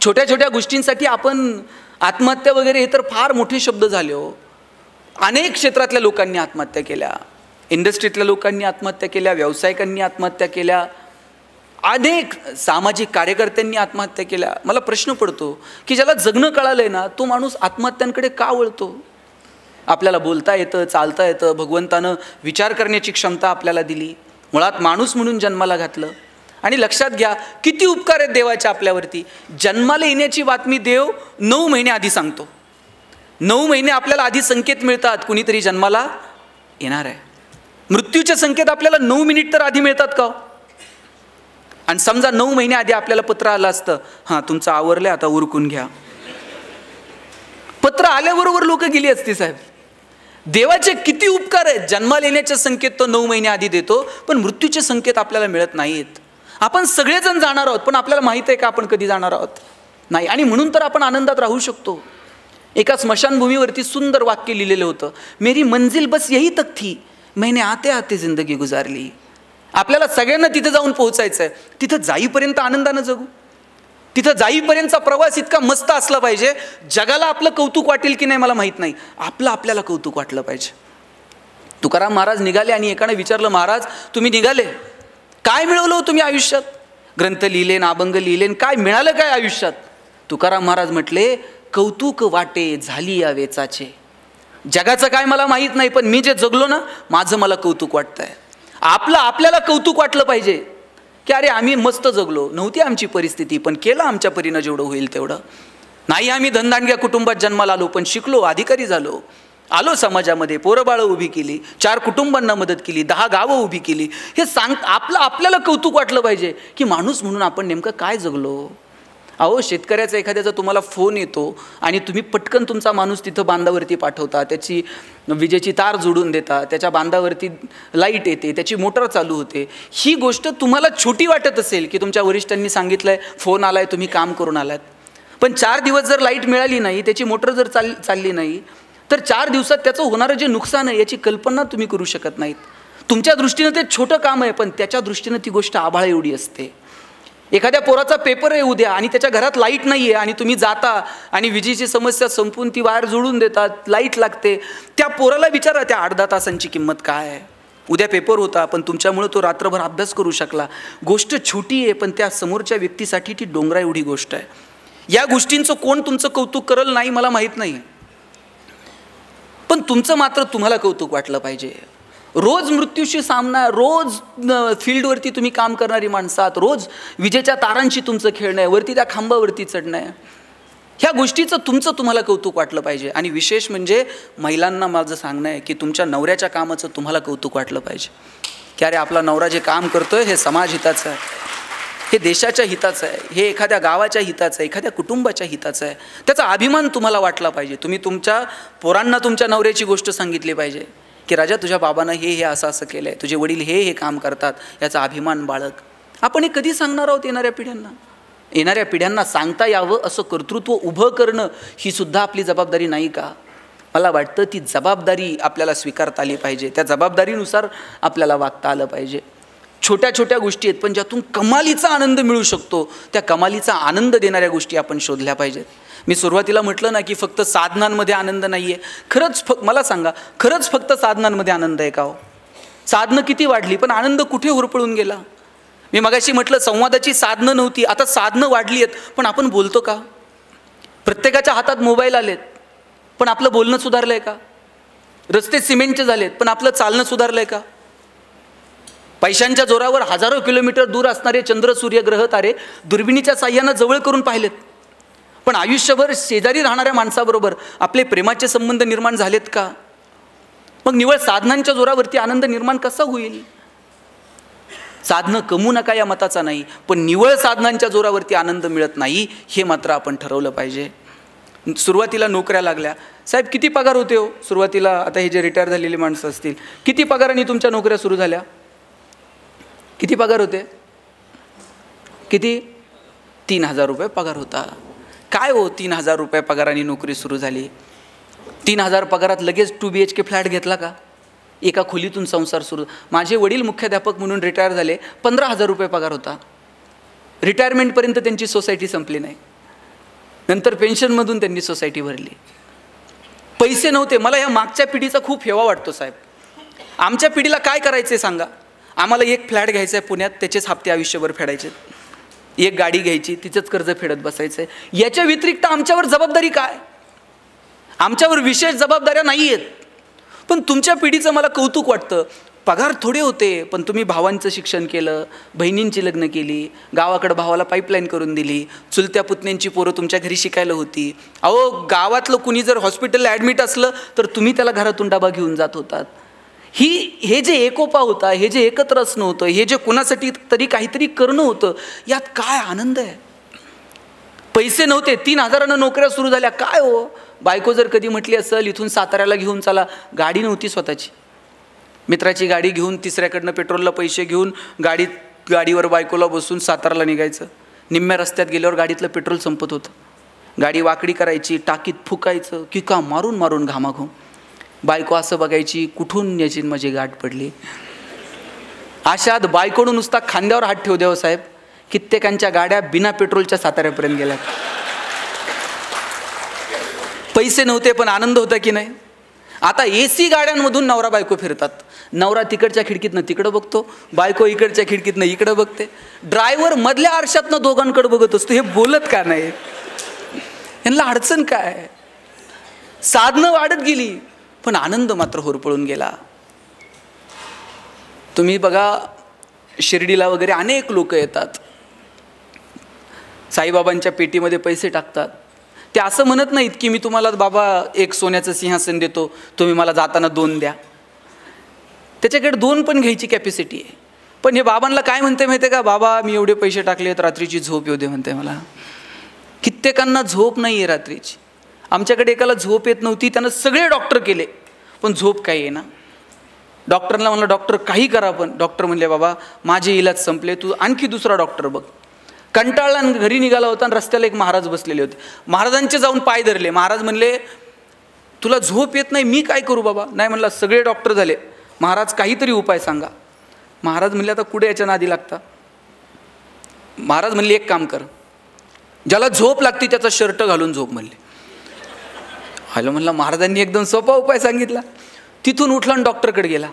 छोट्या छोट्या गोष्टींसाठी आपण आत्महत्या वगैरे हे तर फार मोठे शब्द झाले हो. अनेक क्षेत्रातल्या लोकांनी आत्महत्या केल्या, इंडस्ट्रीतल्या लोकांनी आत्महत्या केल्या, व्यावसायिकांनी आत्महत्या केल्या, अनेक सामाजिक कार्यकर्त्यांनी आत्महत्या केल्या. मला प्रश्न पडतो की ज्याला जगणं कळालंय ना तो माणूस आत्महत्यांकडे का वळतो? आपल्याला बोलता येतं, चालता येतं, भगवंतानं विचार करण्याची क्षमता आपल्याला दिली, मुळात माणूस म्हणून जन्माला घातलं. आणि लक्षात घ्या किती उपकार आहेत देवाचे आपल्यावरती. जन्माला येण्याची बातमी देव 9 महिने आधी सांगतो. 9 महिने आपल्याला आधी संकेत मिळतात कुणीतरी जन्माला येणार आहे. मृत्यूचे संकेत आपल्याला 9 मिनिट तर आधी मिळतात का? आणि समजा 9 महिने आधी आपल्याला पत्र आलं असतं, हां तुमचं आवरलंय आता उरकून घ्या. पत्र आल्याबरोबर लोक गेली असती साहेब. देवाचे किती उपकार आहेत. जन्माला येण्याचे संकेत तो 9 महिने आधी देतो, पण मृत्यूचे संकेत आपल्याला मिळत नाहीत. आपण सगळेजण जाणार आहोत, पण आपल्याला माहित आहे का आपण कधी जाणार आहोत? नाही. आणि म्हणून तर आपण आनंदात राहू शकतो. एका स्मशानभूमीवरती सुंदर वाक्य लिहिलेलं होतं, मेरी मंजिल बस यही तक थी, मैंने आते आते जिंदगी गुजारली. आपल्याला सगळ्यांना तिथे जाऊन पोहोचायचं आहे. तिथं जाईपर्यंत आनंदानं जगू. तिथं जाईपर्यंतचा प्रवास इतका मस्त असला पाहिजे, जगाला आपलं कौतुक वाटेल की नाही मला माहीत नाही, आपलं आपल्याला कौतुक वाटलं पाहिजे. तुकाराम महाराज निघाले आणि एकाने विचारलं, महाराज तुम्ही निघाले, काय मिळवलं हो तुम्ही आयुष्यात? ग्रंथ लिहिले, अभंग लिहिले, काय मिळालं काय आयुष्यात? तुकाराम महाराज म्हटले, कौतुक वाटे झाली या वेचाचे. जगाचं काय मला माहीत नाही, पण मी जे जगलो ना, माझं मला कौतुक वाटतंय. आपल्याला कौतुक वाटलं पाहिजे की अरे आम्ही मस्त जगलो. नव्हती आमची परिस्थिती, पण केलं आमच्या परीनं जेवढं होईल तेवढं. नाही आम्ही धनदांडग्या कुटुंबात जन्माला आलो, पण शिकलो, अधिकारी झालो, आलो समाजामध्ये, पोरंबाळं उभी केली, 4 कुटुंबांना मदत केली, 10 गावं उभी केली. हे आपल्याला कौतुक वाटलं पाहिजे की माणूस म्हणून आपण नेमकं काय जगलो. अहो, शेतकऱ्याचा एखाद्याचा तुम्हाला फोन येतो आणि तुम्ही पटकन तुमचा माणूस तिथं बांधावरती पाठवता, त्याची विजेची तार जोडून देता, त्याच्या बांधावरती लाईट येते, त्याची मोटर चालू होते. ही गोष्ट तुम्हाला छोटी वाटत असेल की तुमच्या वरिष्ठांनी सांगितलंय, फोन आलाय, तुम्ही काम करून आलात. पण 4 दिवस जर लाईट मिळाली नाही, त्याची मोटर जर चालली नाही, तर 4 दिवसात त्याचं होणारं जे नुकसान आहे याची कल्पना तुम्ही करू शकत नाहीत. तुमच्या दृष्टीनं ते छोटं काम आहे, पण त्याच्या दृष्टीनं ती गोष्ट आभाळ एवढी असते. एखाद्या पोराचा पेपर आहे उद्या आणि त्याच्या घरात लाईट नाही आहे आणि तुम्ही जाता आणि विजेची समस्या संपून ती वायर जोडून देतात, लाईट लागते. त्या पोराला विचारा त्या 8-10 तासांची किंमत काय आहे. उद्या पेपर होता, पण तुमच्यामुळे तो रात्रभर अभ्यास करू शकला. गोष्ट छोटी आहे, पण त्या समोरच्या व्यक्तीसाठी ती डोंगरा एवढी गोष्ट आहे. या गोष्टींचं कोण तुमचं कौतुक करल नाही मला माहीत नाही, पण तुमचं मात्र तुम्हाला कौतुक वाटलं पाहिजे. रोज मृत्यूशी सामना, रोज फील्डवरती तुम्ही काम करणारी माणसं आहात, रोज विजेच्या तारांशी तुमचं खेळणं आहे, वरती त्या खांबावरती चढणं आहे. ह्या गोष्टीचं तुम्हाला कौतुक वाटलं पाहिजे. आणि विशेष म्हणजे महिलांना माझं सांगणं आहे की तुमच्या नवऱ्याच्या कामाचं तुम्हाला कौतुक वाटलं पाहिजे की अरे आपला नवरा जे काम करतोय हे समाज हिताचं आहे, हे देशाच्या हिताचं आहे, हे एखाद्या गावाच्या हिताचं आहे, एखाद्या कुटुंबाच्या हिताचं आहे. त्याचा अभिमान तुम्हाला वाटला पाहिजे. तुम्ही तुमच्या पोरांना तुमच्या नवऱ्याची गोष्ट सांगितली पाहिजे की राजा तुझ्या बाबांना हे असं केलं आहे, तुझे वडील हे काम करतात, याचा अभिमान बाळग. आपण हे कधी सांगणार आहोत येणाऱ्या पिढ्यांना सांगता यावं असं कर्तृत्व उभं करणं ही सुद्धा आपली जबाबदारी नाही का. मला वाटतं ती जबाबदारी आपल्याला स्वीकारता आली पाहिजे, त्या जबाबदारीनुसार आपल्याला वागता आलं पाहिजे. छोट्या छोट्या गोष्टी आहेत, पण ज्यातून कमालीचा आनंद मिळू शकतो, त्या कमालीचा आनंद देणाऱ्या गोष्टी आपण शोधल्या पाहिजेत. मी सुरुवातीला म्हटलं ना की फक्त साधनांमध्ये आनंद नाही आहे. मला सांगा, खरंच फक्त साधनांमध्ये आनंद आहे का हो? साधनं किती वाढली, पण आनंद कुठे होरपळून गेला. मी मगाशी म्हटलं संवादाची साधनं नव्हती, आता साधनं वाढली आहेत, पण आपण बोलतो का? प्रत्येकाच्या हातात मोबाईल आलेत, पण आपलं बोलणं सुधारलं आहे का? रस्ते सिमेंटचे झालेत, पण आपलं चालणं सुधारलं आहे का? पैशांच्या जोरावर हजारो किलोमीटर दूर असणारे चंद्र, सूर्य, ग्रह, तारे दुर्बिणीच्या साह्यानं जवळ करून पाहिलेत, पण आयुष्यभर शेजारी राहणाऱ्या माणसाबरोबर आपले प्रेमाचे संबंध निर्माण झालेत का? मग निवळ साधनांच्या जोरावरती आनंद निर्माण कसा होईल? साधनं कमवू नका या मताचा नाही, पण निवळ साधनांच्या जोरावरती आनंद मिळत नाही हे मात्र आपण ठरवलं पाहिजे. सुरुवातीला नोकऱ्या लागल्या, साहेब किती पगार होते हो सुरुवातीला? आता हे जे रिटायर झालेली माणसं असतील, किती पगारांनी तुमच्या नोकऱ्या सुरू झाल्या? किती पगार होते? किती? 3,000 रुपये पगार होता. काय हो 3,000 रुपये पगाराने नोकरी सुरू झाली? 3,000 पगारात लगेच 2 BHK फ्लॅट घेतला का? एका खोलीतून संसार सुरू. माझे वडील मुख्याध्यापक म्हणून रिटायर झाले, 15,000 रुपये पगार होता. रिटायरमेंटपर्यंत त्यांची सोसायटी संपली नाही, नंतर पेन्शनमधून त्यांनी सोसायटी भरली. पैसे नव्हते. मला या मागच्या पिढीचा खूप हेवा वाटतो साहेब. आमच्या पिढीला काय करायचं सांगा? आम्हाला एक फ्लॅट घ्यायचा आहे पुण्यात, त्याचेच हप्ते आयुष्यभर फेडायचे. एक गाडी घ्यायची, तिचंच कर्ज फेडत बसायचं आहे. याच्या व्यतिरिक्त आमच्यावर जबाबदारी काय? आमच्यावर विशेष जबाबदाऱ्या नाही आहेत. पण तुमच्या पिढीचं मला कौतुक वाटतं. पगार थोडे होते, पण तुम्ही भावांचं शिक्षण केलं, बहिणींची लग्न केली, गावाकडं भावाला पाईपलाईन करून दिली, चुलत्या पुतण्यांची पोरं तुमच्या घरी शिकायला होती. अहो, गावातलं कुणी जर हॉस्पिटलला ॲडमिट असलं तर तुम्ही त्याला घरातून डबा घेऊन जात होतात. हे जे एकोपा होता, हे जे एकत्र असणं होतं, हे जे कुणासाठी तरी काहीतरी करणं होतं, यात काय आनंद आहे. पैसे नव्हते, 3,000 नोकऱ्या सुरू झाल्या. काय हो, बायको जर कधी म्हटली असेल इथून साताऱ्याला घेऊन चला, गाडी नव्हती स्वतःची, मित्राची गाडी घेऊन तिसऱ्याकडनं पेट्रोलला पैसे घेऊन गाडीवर बायकोला बसून साताऱ्याला निघायचं. निम्म्या रस्त्यात गेल्यावर गाडीतलं पेट्रोल संपत होतं. गाडी वाकडी करायची, टाकीत फुकायचं, किका मारून मारून घामाघूम. बायको असं बघायची, कुठून याची माझी गाठ पडली. अशात बायकोनं नुसता खांद्यावर हात ठेवू द्यावं साहेब, कित्येकांच्या गाड्या बिना पेट्रोलच्या साताऱ्यापर्यंत गेल्या. पैसे नव्हते, पण आनंद होता की नाही? आता AC गाड्यांमधून नवरा बायको फिरतात. नवरा तिकडच्या खिडकीतनं तिकडं बघतो, बायको इकडच्या खिडकीतनं इकडं बघते. ड्रायव्हर मधल्या आरशातनं दोघांकडे बघत असतो. हे बोलत का नाही? यांना अडचण काय? साधनं वाढत गेली, पण आनंद मात्र होरपळून गेला. तुम्ही बघा, शिर्डीला वगैरे अनेक लोक येतात, साईबाबांच्या पेटीमध्ये पैसे टाकतात. ते असं म्हणत नाहीत की मी तुम्हाला बाबा एक सोन्याचं सिंहासन देतो, तुम्ही मला जाताना 2 द्या. त्याच्याकडे 2 पण घ्यायची कॅपॅसिटी आहे. पण हे बाबांना काय म्हणते माहिती आहे का, बाबा मी एवढे पैसे टाकलेत, रात्रीची झोप येऊ दे म्हणते मला. कित्येकांना झोप नाही आहे रात्रीची. आमच्याकडे एकाला झोप येत नव्हती, त्यानं सगळे डॉक्टर केले पण झोप काही आहे ना. डॉक्टरला म्हणलं डॉक्टर काही करा, पण डॉक्टर म्हणले बाबा माझे इलाज संपले, तू आणखी दुसरा डॉक्टर बघ. कंटाळला घरी निघाला होता आणि रस्त्याला एक महाराज बसलेले होते. महाराजांचे जाऊन पाय धरले. महाराज म्हणले तुला झोप येत नाही, मी काय करू बाबा. नाही म्हणला सगळे डॉक्टर झाले, महाराज काहीतरी उपाय सांगा. महाराज म्हणले आता कुठे याच्या नादी लागता. महाराज म्हणले एक काम कर, ज्याला झोप लागते त्याचा शर्ट घालून झोप म्हणले. हॅलो म्हणला, महाराजांनी एकदम सोपा उपाय सांगितला. तिथून उठला आणि डॉक्टरकडे गेला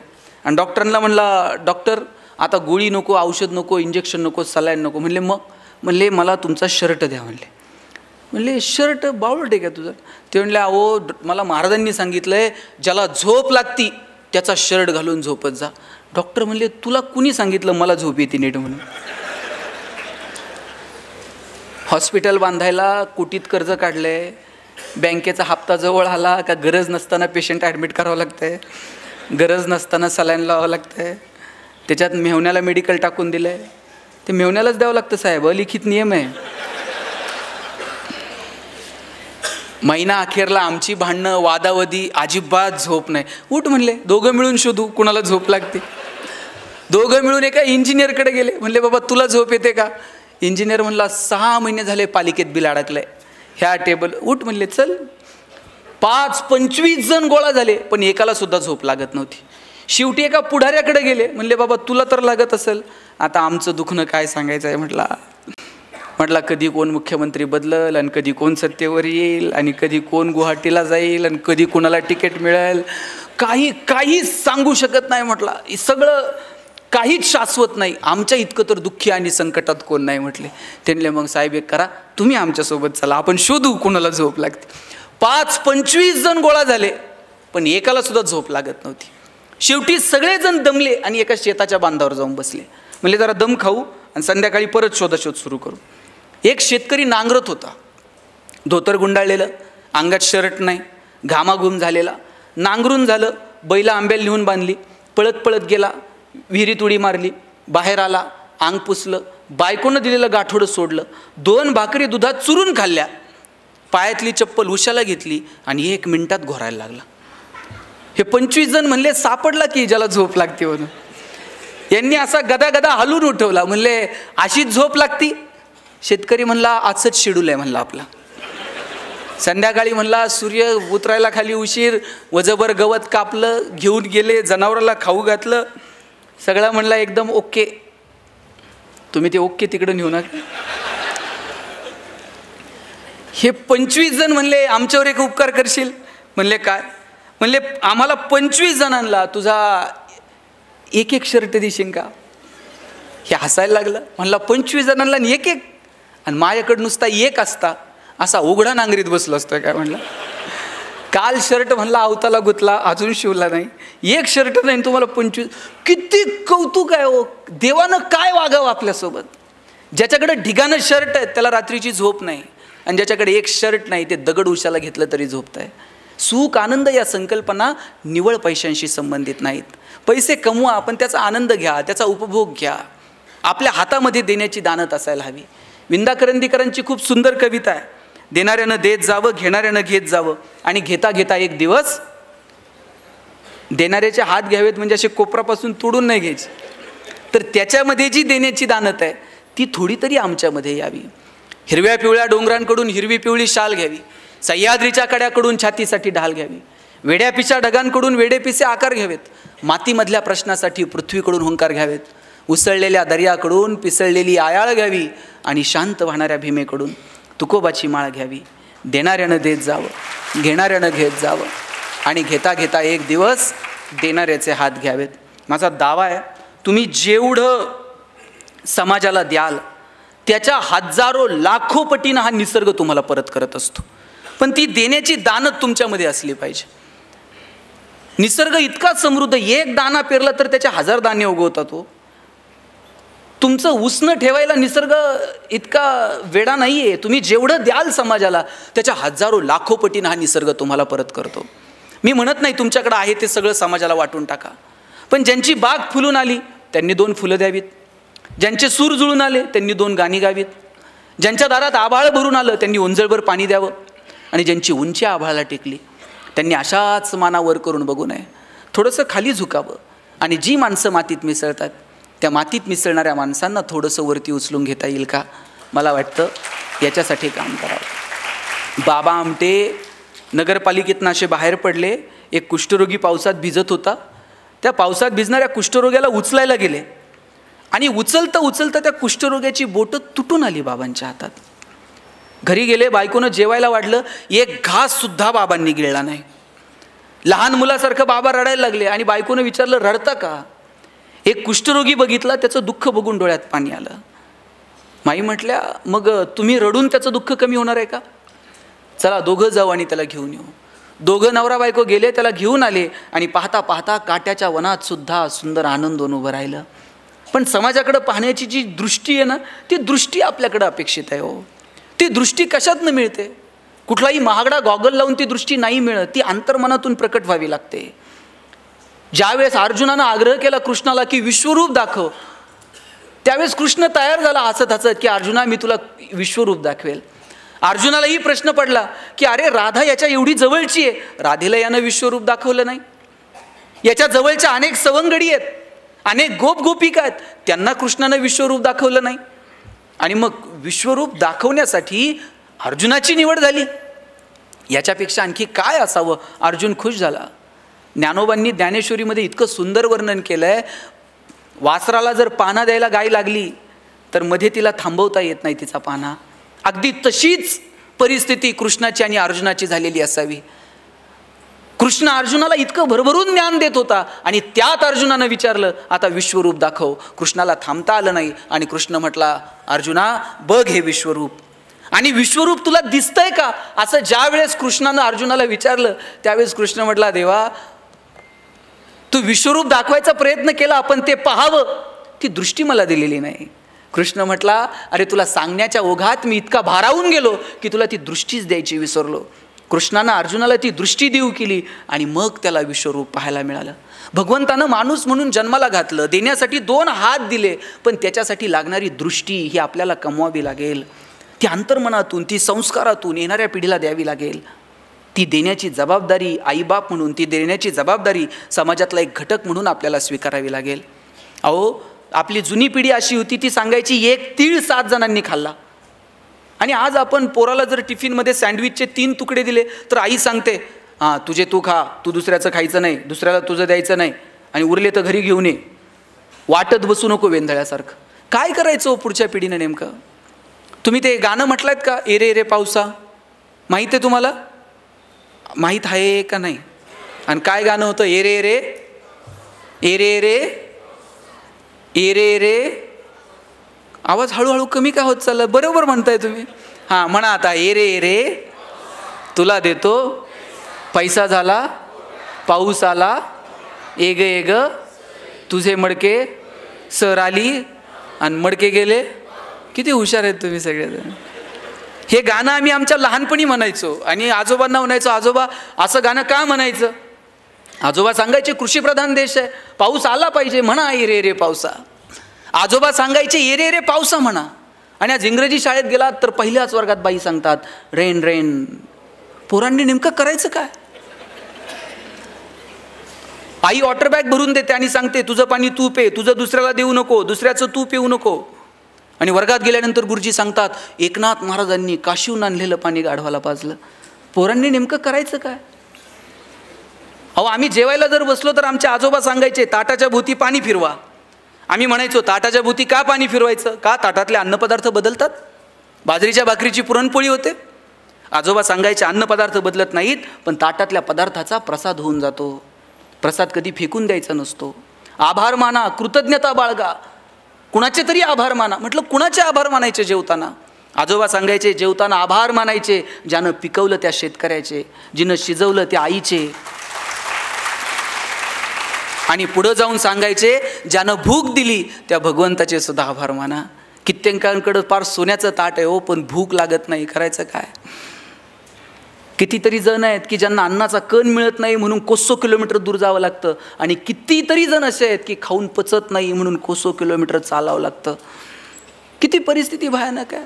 आणि डॉक्टरांना म्हणला डॉक्टर आता गोळी नको, औषध नको, इंजेक्शन नको, सलाईन नको. म्हणले मग. म्हणले मला तुमचा शर्ट द्या म्हणले. म्हणले शर्ट बावळट आहे का तुझं. ते म्हणले अहो मला महाराजांनी सांगितलंय ज्याला झोप लागती त्याचा शर्ट घालून झोपत जा. डॉक्टर म्हणले तुला कुणी सांगितलं मला झोप येते नीट म्हणून. हॉस्पिटल बांधायला कोटीत कर्ज काढलंय, बँकेचा हप्ता जवळ आला का गरज नसताना पेशंट ॲडमिट करावं लागतंय, गरज नसताना सलाईन लावावं लागतंय, त्याच्यात मेहुण्याला मेडिकल टाकून दिलं आहे, ते मेहुण्यालाच द्यावं लागतं साहेब, अलिखित नियम आहे. महिना अखेरला आमची भांडणं वादावदी, अजिबात झोप नाही. उठ म्हणले दोघं मिळून शोधू कुणाला झोप लागते. दोघं मिळून एका इंजिनियरकडे गेले. म्हणले बाबा तुला झोप येते का. इंजिनियर म्हणला 6 महिने झाले पालिकेत बिल अडकलंय, ह्या टेबल. उठ म्हणले चल. 25 जण गोळा झाले पण एकाला सुद्धा झोप लागत नव्हती. शेवटी एका पुढाऱ्याकडे गेले. म्हणले बाबा तुला तर लागत असेल, आता आमचं दुखणं काय सांगायचं आहे. म्हटला कधी कोण मुख्यमंत्री बदलल आणि कधी कोण सत्तेवर येईल आणि कधी कोण गुवाहाटीला जाईल आणि कधी कोणाला तिकीट मिळेल, काही सांगू शकत नाही. म्हटला सगळं काहीच शाश्वत नाही, आमच्या इतकं तर दुःखी आणि संकटात कोण नाही म्हटले. त्यांनी मग साहेब एक करा, तुम्ही आमच्यासोबत चला, आपण शोधू कोणाला झोप लागते. 25 जण गोळा झाले पण एकाला सुद्धा झोप लागत नव्हती. शेवटी सगळेजण दमले आणि एका शेताच्या बांधावर जाऊन बसले. म्हणजे जरा दम खाऊ आणि संध्याकाळी परत शोधाशोध सुरू करू. एक शेतकरी नांगरत होता, धोतर गुंडाळलेलं, अंगात शर्ट नाही, घामाघूम झालेला. नांगरून झालं, बैला आंब्याला नेऊन बांधली, पळत पळत गेला, विहिरीत उडी मारली, बाहेर आला, अंग पुसलं, बायकोनं दिलेलं गाठोडं सोडलं, 2 भाकरी दुधात चुरून खाल्ल्या, पायातली चप्पल उशाला घेतली आणि 1 मिनिटात घोरायला लागला. हे 25 जण म्हणले सापडला की ज्याला झोप लागते म्हणून. यांनी असा गदा गदा हलून उठवला. म्हणले अशीच झोप लागती. शेतकरी म्हणला आजच शेड्यूल आहे म्हणला आपला. संध्याकाळी म्हणला सूर्य उतरायला खाली उशीर, वजभर गवत कापलं, घेऊन गेले, जनावराला खाऊ घातलं, सगळं म्हणला एकदम ओके. तुम्ही ते ओके तिकडे नेऊ नका. हे 25 जण म्हणले आमच्यावर एक उपकार करशील. म्हणले काय. म्हणले आम्हाला 25 जणांना तुझा एक शर्ट देशील का. हे हसायला लागलं. म्हणला 25 जणांना एक आणि माझ्याकडे नुसता एक असता असा उघडा नांगरीत बसलो असतोय काय. म्हणलं काल शर्ट म्हणला अवताला गुतला, अजून शिवला नाही, एक शर्ट नाही तुम्हाला 25. किती कौतुक आहे हो. देवानं काय वागावं आपल्यासोबत. ज्याच्याकडे ढिगानं शर्ट आहे त्याला रात्रीची झोप नाही आणि ज्याच्याकडे एक शर्ट नाही ते दगड उशाला घेतलं तरी झोपत आहे. सुख आनंद या संकल्पना निव्वळ पैशांशी संबंधित नाहीत. पैसे कमवा पण त्याचा आनंद घ्या, त्याचा उपभोग घ्या. आपल्या हातामध्ये देण्याची दानत असायला हवी. विंदा करंदीकरांची खूप सुंदर कविता आहे. देणाऱ्यानं देत जावं, घेणाऱ्यानं घेत जावं आणि घेता घेता एक दिवस देणाऱ्याचे हात घ्यावेत. म्हणजे असे कोपरापासून तोडून नाही घ्यायचे, तर त्याच्यामध्ये जी देण्याची दानत आहे ती थोडी तरी आमच्यामध्ये यावी. हिरव्या पिवळ्या डोंगरांकडून हिरवी पिवळी शाल घ्यावी, सह्याद्रीच्या कड्याकडून छातीसाठी ढाल घ्यावी, वेड्यापिशा ढगांकडून वेडेपिसे आकार घ्यावेत, मातीमधल्या प्रश्नासाठी पृथ्वीकडून हुंकार घ्यावेत, उसळलेल्या दर्याकडून पिसळलेली आयाळ घ्यावी आणि शांत वाहणाऱ्या भीमेकडून तुकोबाची माळ घ्यावी. देणाऱ्यानं देत जावं, घेणाऱ्यानं घेत जावं आणि घेता घेता एक दिवस देणाऱ्याचे हात घ्यावेत. माझा दावा आहे तुम्ही जेवढं समाजाला द्याल त्याच्या हजारो लाखो पटीनं हा निसर्ग तुम्हाला परत करत असतो. पण ती देण्याची दानत तुमच्यामध्ये असली पाहिजे. निसर्ग इतका समृद्ध, एक दाणा पेरला तर त्याचे 1000 दाणे उगवतात. तो तुमचं उसनं ठेवायला निसर्ग इतका वेडा नाही आहे. तुम्ही जेवढं द्याल समाजाला त्याच्या हजारो लाखो पटीनं हा निसर्ग तुम्हाला परत करतो. मी म्हणत नाही तुमच्याकडे आहे ते सगळं समाजाला वाटून टाका, पण ज्यांची बाग फुलून आली त्यांनी 2 फुलं द्यावीत, ज्यांचे सूर जुळून आले त्यांनी 2 गाणी गावीत, ज्यांच्या दारात आभाळ भरून आलं त्यांनी ओंजळभर पाणी द्यावं, आणि ज्यांची उंची आभाळाला टेकली त्यांनी अशाच मानावर करून बघू नये, थोडंसं खाली झुकावं. आणि जी माणसं मातीत मिसळतात त्या मातीत मिसळणाऱ्या माणसांना थोडंसं वरती उचलून घेता येईल का? मला वाटतं याच्यासाठी काम करावं. बाबा आमटे नगरपालिकेतनं असे बाहेर पडले. एक कुष्ठरोगी पावसात भिजत होता. त्या पावसात भिजणाऱ्या कुष्ठरोग्याला उचलायला गेले आणि उचलता उचलता त्या कुष्ठरोग्याची बोटं तुटून आली बाबांच्या हातात. घरी गेले, बायकोनं जेवायला वाढलं, एक घास सुद्धा बाबांनी गिळला नाही. लहान मुलासारखं बाबा रडायला लागले आणि बायकोनं विचारलं, रडता का? एक कुष्ठरोगी बघितला, त्याचं दुःख बघून डोळ्यात पाणी आलं. माई म्हटल्या, मग तुम्ही रडून त्याचं दुःख कमी होणार आहे का? चला दोघं जाऊ आणि त्याला घेऊन येऊ. दोघं नवरा बायको गेले, त्याला घेऊन आले आणि पाहता पाहता काट्याच्या वनात सुद्धा सुंदर आनंदोन उभं राहिलं. पण समाजाकडे पाहण्याची जी दृष्टी आहे ना, ती दृष्टी आपल्याकडे अपेक्षित आहे. हो, ती दृष्टी कशातनं मिळते? कुठलाही महागडा गॉगल लावून ती दृष्टी नाही मिळत, ती अंतर्मनातून प्रकट व्हावी लागते. ज्यावेळेस अर्जुनानं आग्रह केला कृष्णाला की विश्वरूप दाखव, त्यावेळेस कृष्ण तयार झाला हसत हसत की अर्जुना मी तुला विश्वरूप दाखवेल. अर्जुनालाही प्रश्न पडला की अरे राधा याच्या एवढी जवळची आहे, राधेला यानं विश्वरूप दाखवलं नाही. याच्या जवळच्या अनेक सवंगडी आहेत, अनेक गोप गोपिका आहेत, त्यांना कृष्णानं विश्वरूप दाखवलं नाही. आणि मग विश्वरूप दाखवण्यासाठी अर्जुनाची निवड झाली. याच्यापेक्षा आणखी काय असावं? अर्जुन खुश झाला. ज्ञानोबांनी ज्ञानेश्वरीमध्ये इतकं सुंदर वर्णन केलं आहे, वासराला जर पाना द्यायला गाय लागली तर मध्ये तिला थांबवता येत नाही तिचा पाना. अगदी तशीच परिस्थिती कृष्णाची आणि अर्जुनाची झालेली असावी. कृष्ण अर्जुनाला इतकं भरभरून ज्ञान देत होता आणि त्यात अर्जुनानं विचारलं आता विश्वरूप दाखव. कृष्णाला थांबता आलं नाही आणि कृष्ण म्हटला, अर्जुना बघ हे विश्वरूप. आणि विश्वरूप तुला दिसतंय का? असं ज्या वेळेस कृष्णानं अर्जुनाला विचारलं त्यावेळेस कृष्ण म्हटला, देवा तू विश्वरूप दाखवायचा प्रयत्न केला, पण ते पाहावं ती दृष्टी मला दिलेली नाही. कृष्ण म्हटला, अरे तुला सांगण्याच्या ओघात मी इतका भारावून गेलो की तुला ती दृष्टीच द्यायची विसरलो. कृष्णानं अर्जुनाला ती दृष्टी देऊ केली आणि मग त्याला विश्वरूप पाहायला मिळालं. भगवंतानं माणूस म्हणून जन्माला घातलं, देण्यासाठी 2 हात दिले, पण त्याच्यासाठी लागणारी दृष्टी ही आपल्याला कमवावी लागेल. ती अंतर्मनातून, ती संस्कारातून येणाऱ्या पिढीला द्यावी लागेल. ती देण्याची जबाबदारी आईबाप म्हणून, ती देण्याची जबाबदारी समाजातला एक घटक म्हणून आपल्याला स्वीकारावी लागेल. अहो आपली जुनी पिढी अशी होती, ती सांगायची 1 तीळ 7 जणांनी खाल्ला. आणि आज आपण पोराला जर टिफिनमध्ये सँडविचचे 3 तुकडे दिले तर आई सांगते, हां तुझे तू खा, तू दुसऱ्याचं खायचं नाही, दुसऱ्याला तुझं द्यायचं नाही, आणि उरले तर घरी घेऊन ये, वाटत बसू नको वेंधळ्यासारखं. काय करायचं पुढच्या पिढीनं नेमकं? तुम्ही ते गाणं म्हटलंत का, एरे एरे पावसा? माहीत आहे तुम्हाला? माहीत आहे का नाही? आणि काय गाणं होतं? Array array array array array array. आवाज हळूहळू कमी का होत चालला? बरोबर म्हणताय तुम्ही. हां म्हणा आता, एरे एरे तुला देतो, पैसा झाला पाऊस आला, एग एग तुझे मडके सर आली आणि मडके गेले. किती हुशार आहेत तुम्ही सगळेजण. हे गाणं आम्ही आमच्या लहानपणी म्हणायचो आणि आजोबांना म्हणायचो, आजोबा असं गाणं का म्हणायचं? आजोबा सांगायचे कृषीप्रधान देश आहे, पाऊस आला पाहिजे, म्हणा एरे एरे पावसा. आजोबा सांगायचे एरे एरे पावसा म्हणा. आणि आज इंग्रजी शाळेत गेलात तर पहिल्याच वर्गात बाई सांगतात रेन रेन. पोरांनी नेमकं करायचं काय? आई वॉटर बॅग भरून देते आणि सांगते तुझं पाणी तू पे, तुझं दुसऱ्याला देऊ नको, दुसऱ्याचं तू पिऊ नको. आणि वर्गात गेल्यानंतर गुरुजी सांगतात एकनाथ महाराजांनी काशीहून आणलेलं पाणी गाढवाला पाजलं. पोरांनी नेमकं करायचं काय? अहो आम्ही जेवायला जर बसलो तर आमचे आजोबा सांगायचे ताटाच्या भोवती पाणी फिरवा. आम्ही म्हणायचो ताटाच्या भोवती का पाणी फिरवायचं? का ताटातले अन्नपदार्थ बदलतात? बाजरीच्या भाकरीची पुरणपोळी होते. आजोबा सांगायचे अन्नपदार्थ बदलत नाहीत, पण ताटातल्या पदार्थाचा प्रसाद होऊन जातो. प्रसाद कधी फेकून द्यायचा नसतो. आभार माना, कृतज्ञता बाळगा, कुणाचे तरी आभार माना. म्हटलं कुणाचे आभार मानायचे जेवताना? आजोबा सांगायचे जेवताना आभार मानायचे ज्यानं पिकवलं त्या शेतकऱ्याचे, जिनं शिजवलं त्या आईचे. आणि पुढं जाऊन सांगायचे, ज्यानं भूक दिली त्या भगवंताचे सुद्धा आभार माना. कित्येकांकडं फार सोन्याचं ताट आहे हो, पण भूक लागत नाही, करायचं काय. कितीतरी जण आहेत की ज्यांना अन्नाचा कण मिळत नाही म्हणून कोसो किलोमीटर दूर जावं लागतं, आणि कितीतरी जण असे आहेत की खाऊन पचत नाही म्हणून कोसो किलोमीटर चालावं लागतं. किती परिस्थिती भयानक आहे.